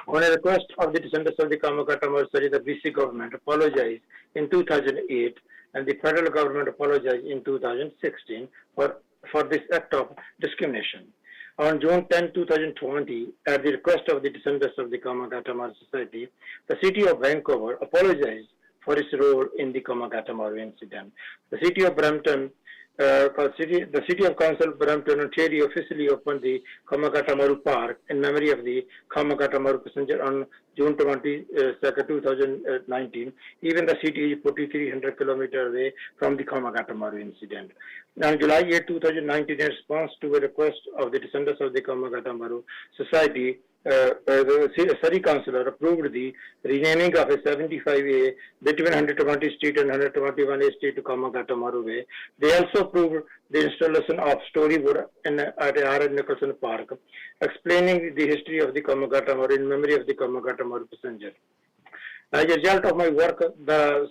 On a request of the descendants of the Kamakatamaru Society, the BC government apologized in 2008, and the federal government apologized in 2016 for this act of discrimination. On June 10, 2020, at the request of the descendants of the Kamakatamaru Society, the city of Vancouver apologized for its role in the Kamakatamaru incident. The city of Brampton, the City of Council Brampton, Ontario officially opened the Kamakatamaru Park in memory of the Kamakatamaru passenger on June 22, 2019. Even the city is 4,300 kilometers away from the Kamakatamaru incident. On July 8, 2019, in response to a request of the descendants of the Kamakatamaru Society, the City Councillor approved the renaming of a 75A between 120 Street and 121A Street to Kamakatamaru Way. They also approved the installation of storyboard at R. Nicholson Park, explaining the history of the Kamakatamaru in memory of the Kamakatamaru passenger. As a result of my work, the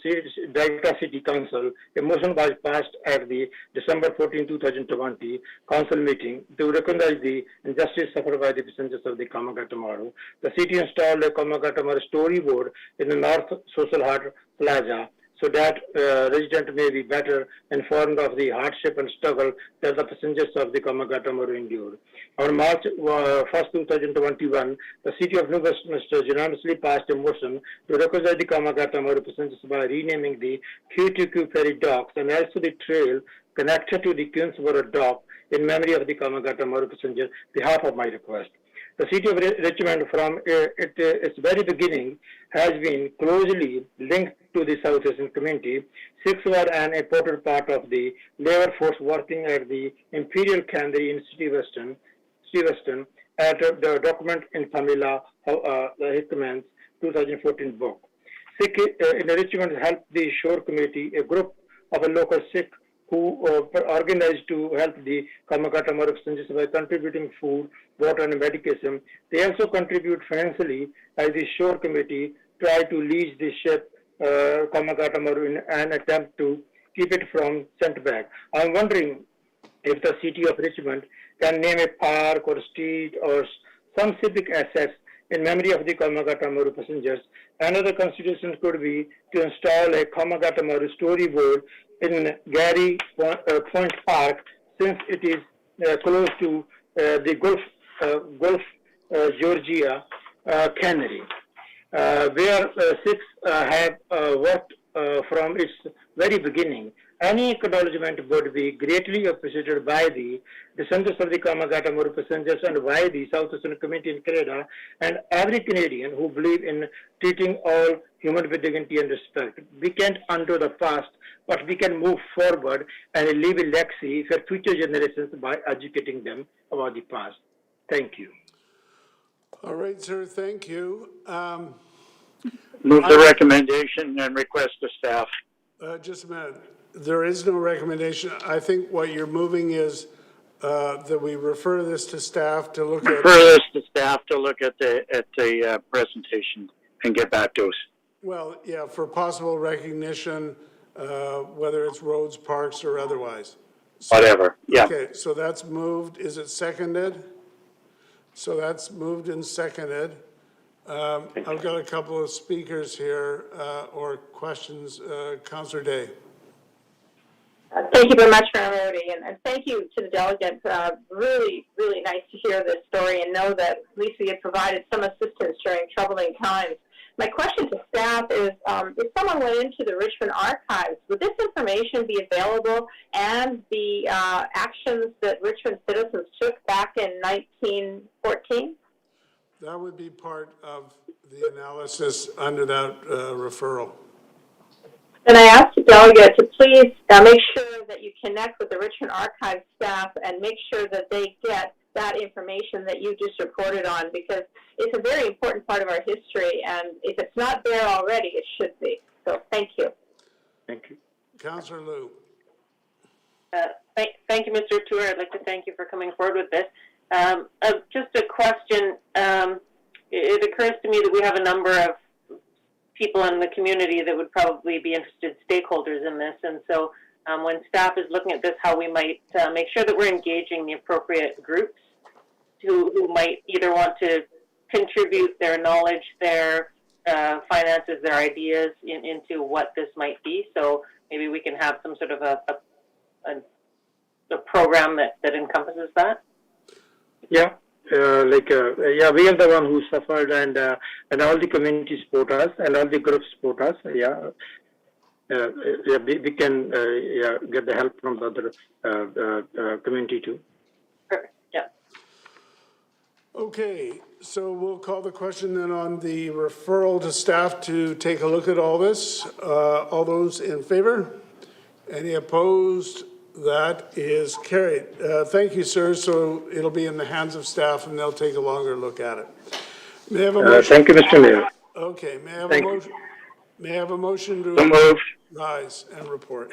Delta City Council, a motion was passed at the December 14, 2020 council meeting to recognize the injustice suffered by the passengers of the Kamakatamaru. The city installed a Kamakatamaru storyboard in the North Social Hall Plaza so that residents may be better informed of the hardship and struggle that the passengers of the Kamakatamaru endured. On March 1, 2021, the City of New Westminster unanimously passed a motion to recognize the Kamakatamaru passengers by renaming the QTQ Ferry Docks and also the trail connected to the Queensboro Dock in memory of the Kamakatamaru passengers, behalf of my request. The city of Richmond, from its very beginning, has been closely linked to the South Asian community. Sikhs were an important part of the labor force working at the Imperial Cannery in City Western, at the document in Tamila, Hickman's 2014 book. Sikh in Richmond helped the Shore Committee, a group of a local Sikh who organized to help the Kamakatamaru passengers by contributing food, water, and medication. They also contribute financially as the Shore Committee tried to lease the ship Kamakatamaru in an attempt to keep it from sent back. I'm wondering if the city of Richmond can name a park or street or some civic assets in memory of the Kamakatamaru passengers. Another consideration could be to install a Kamakatamaru storyboard in Gary Point Park, since it is close to the Gulf Georgia cannery, where Sikhs have worked from its very beginning. Any acknowledgement would be greatly appreciated by the descendants of the Kamakatamaru passengers and by the South Asian community in Canada and every Canadian who believe in treating all human with dignity and respect. We can't undo the past, but we can move forward and leave a legacy for future generations by educating them about the past. Thank you. All right, sir, thank you. Move the recommendation and request to staff. Just a minute. There is no recommendation. I think what you're moving is that we refer this to staff to look at. Refer this to staff to look at the presentation and get back to us. Well, yeah, for possible recognition, whether it's roads, parks, or otherwise. So, whatever, yeah. Okay, so that's moved. Is it seconded? So that's moved and seconded. I've got a couple of speakers here or questions. Councillor Day. Thank you very much, Madam Rody, and thank you to the delegates. Really, really nice to hear this story and know that at least we have provided some assistance during troubling times. My question to staff is, if someone went into the Richmond archives, would this information be available and the actions that Richmond citizens took back in 1914? That would be part of the analysis under that referral. And I asked the delegate to please make sure that you connect with the Richmond Archives staff and make sure that they get that information that you just reported on, because it's a very important part of our history, and if it's not there already, it should be. So thank you. Thank you. Councillor Liu. Thank you, Mr. Tour. I'd like to thank you for coming forward with this. Just a question. It occurs to me that we have a number of people in the community that would probably be interested stakeholders in this. And so when staff is looking at this, how we might make sure that we're engaging the appropriate groups who might either want to contribute their knowledge, their finances, their ideas into what this might be. So maybe we can have some sort of a program that encompasses that. Yeah. We are the one who suffered, and all the community support us, and all the groups support us. We can get the help from the other community too. Perfect. Yeah. Okay, so we'll call the question then on the referral to staff to take a look at all this. All those in favor? Any opposed? That is carried. Thank you, sir. So it'll be in the hands of staff, and they'll take a longer look at it. May I have a motion? Thank you, Mr. Mayor. Okay. May I have Thank a motion? May I have a motion to rise and report?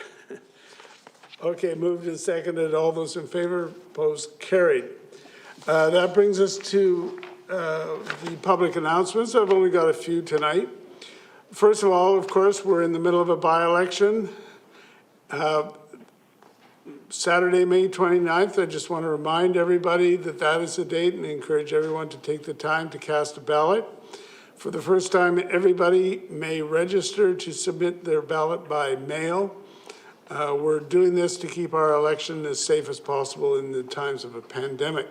Okay. Moved and seconded. All those in favor? Opposed? Carried. That brings us to the public announcements. I've only got a few tonight. First of all, of course, we're in the middle of a by-election. Saturday, May 29th, I just want to remind everybody that that is the date and encourage everyone to take the time to cast a ballot. For the first time, everybody may register to submit their ballot by mail. We're doing this to keep our election as safe as possible in the times of a pandemic.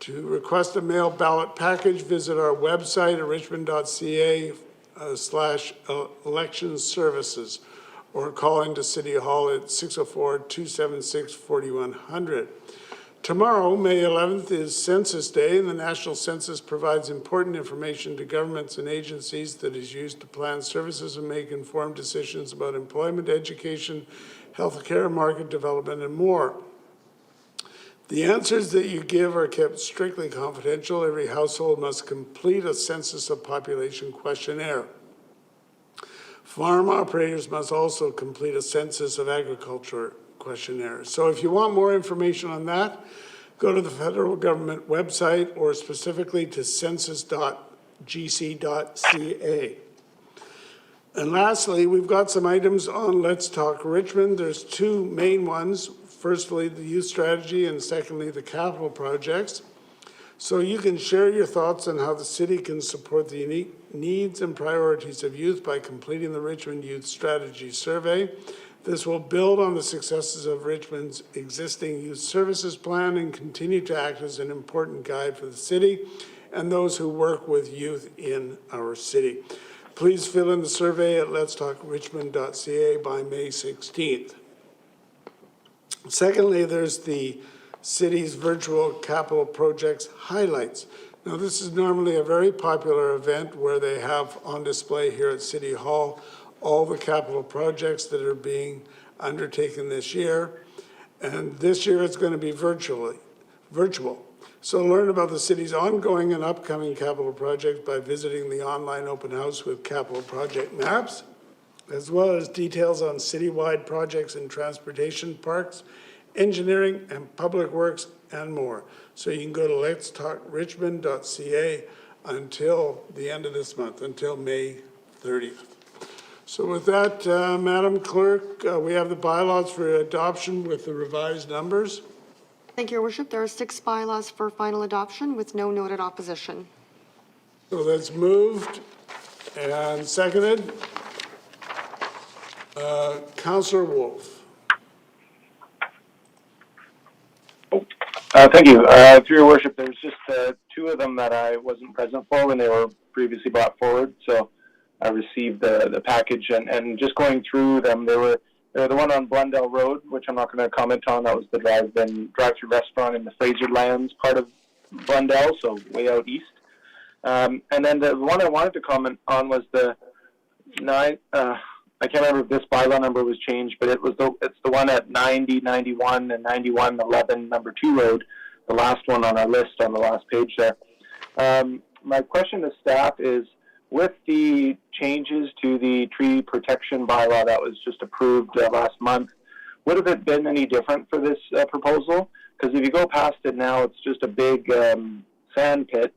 To request a mail ballot package, visit our website at richmond.ca/election services. Or call into City Hall at 604-276-4100. Tomorrow, May 11th, is Census Day, and the National Census provides important information to governments and agencies that is used to plan services and make informed decisions about employment, education, healthcare, market development, and more. The answers that you give are kept strictly confidential. Every household must complete a census of population questionnaire. Farm operators must also complete a census of agriculture questionnaire. So if you want more information on that, go to the federal government website or specifically to census.gc.ca. And lastly, we've got some items on Let's Talk Richmond. There's two main ones. Firstly, the youth strategy, and secondly, the capital projects. So you can share your thoughts on how the city can support the unique needs and priorities of youth by completing the Richmond Youth Strategy Survey. This will build on the successes of Richmond's existing youth services plan and continue to act as an important guide for the city and those who work with youth in our city. Please fill in the survey at letstalkrichmond.ca by May 16th. Secondly, there's the city's virtual capital projects highlights. Now, this is normally a very popular event where they have on display here at City Hall all the capital projects that are being undertaken this year. And this year it's going to be virtual. So learn about the city's ongoing and upcoming capital projects by visiting the online open house with capital project maps, as well as details on citywide projects in transportation, parks, engineering and public works, and more. So you can go to letstalkrichmond.ca until the end of this month, until May 30th. So with that, Madam Clerk, we have the bylaws for adoption with the revised numbers. Thank you, Your Worship. There are 6 bylaws for final adoption with no noted opposition. So that's moved and seconded. Councillor Wolf. Thank you. Through Your Worship, there's just 2 of them that I wasn't present for when they were previously brought forward. So I received the package and just going through them, they were the one on Blundell Road, which I'm not going to comment on. That was the drive-through restaurant in the Fraserlands part of Blundell, so way out east. And then the one I wanted to comment on was the 9. I can't remember if this bylaw number was changed, but it's the one at 90, 91, and 91, 11, number 2 road, the last one on our list on the last page there. My question to staff is, with the changes to the tree protection bylaw that was just approved last month, would have it been any different for this proposal? Because if you go past it now, it's just a big sand pit.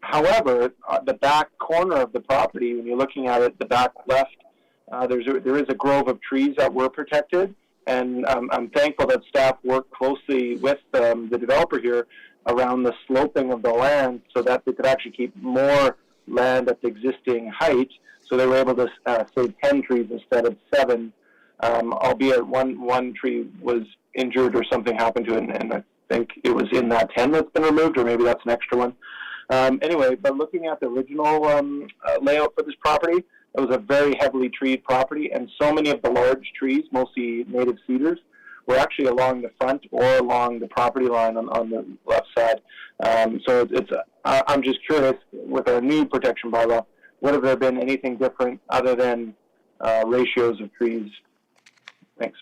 However, the back corner of the property, when you're looking at it, the back left, there is a grove of trees that were protected, and I'm thankful that staff worked closely with the developer here around the sloping of the land so that they could actually keep more land at the existing height. So they were able to save 10 trees instead of 7, albeit one tree was injured or something happened to it, and I think it was in that 10 that's been removed, or maybe that's an extra one. Anyway, but looking at the original layout for this property, it was a very heavily treed property, and so many of the large trees, mostly native cedars, were actually along the front or along the property line on the left side. So I'm just curious, with our new protection bylaw, would have there been anything different other than ratios of trees? Thanks.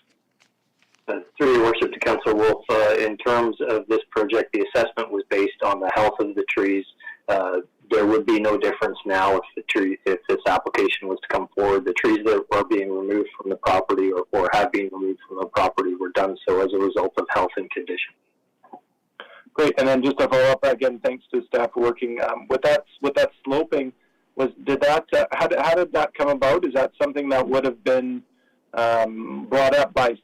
Through your worship to Councillor Wolf, in terms of this project, the assessment was based on the health of the trees. There would be no difference now if this application was to come forward. The trees that are being removed from the property or have been removed from the property were done so as a result of health and condition. Great, and then just to follow up again, thanks to staff for working with that sloping. How did that come about? Is that something that would have been brought up by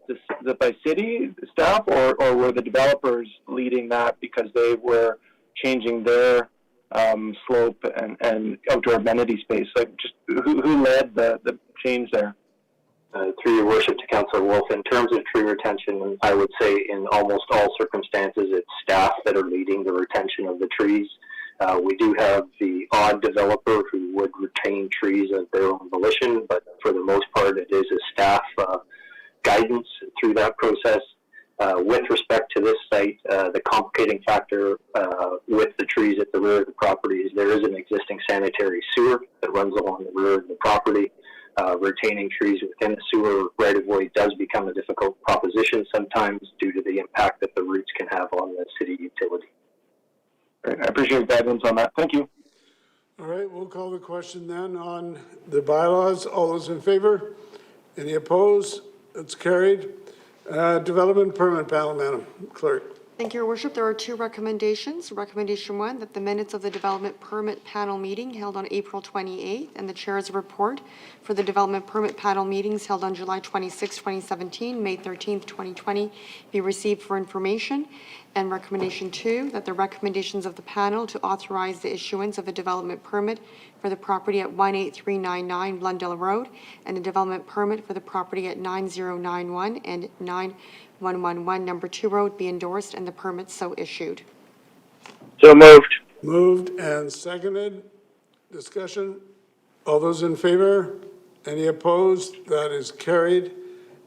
city staff, or were the developers leading that because they were changing their slope and outdoor amenity space? Like, just who led the change there? Through your worship to Councillor Wolf, in terms of tree retention, I would say in almost all circumstances, it's staff that are leading the retention of the trees. We do have the odd developer who would retain trees of their own volition, but for the most part, it is a staff guidance through that process. With respect to this site, the complicating factor with the trees at the rear of the property is there is an existing sanitary sewer that runs along the rear of the property. Retaining trees within the sewer right-of-way does become a difficult proposition sometimes due to the impact that the roots can have on the city utility. Great. I appreciate guidance on that. Thank you. All right, we'll call the question then on the bylaws. All those in favor? Any opposed? It's carried. Development Permit Panel, Madam Clerk. Thank you, Your Worship. There are 2 recommendations. Recommendation 1, that the minutes of the Development Permit Panel meeting held on April 28th and the Chair's report for the Development Permit Panel meetings held on July 26, 2017, May 13th, 2020 be received for information. And Recommendation 2, that the recommendations of the panel to authorize the issuance of a development permit for the property at 18399 Blundell Road and a development permit for the property at 9091 and 9111 Number 2 Road be endorsed and the permits so issued. So moved. Moved and seconded. Discussion. All those in favor? Any opposed? That is carried.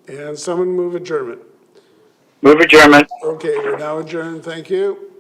And someone move adjournment. Move adjournment. Okay, we're now adjourned. Thank you.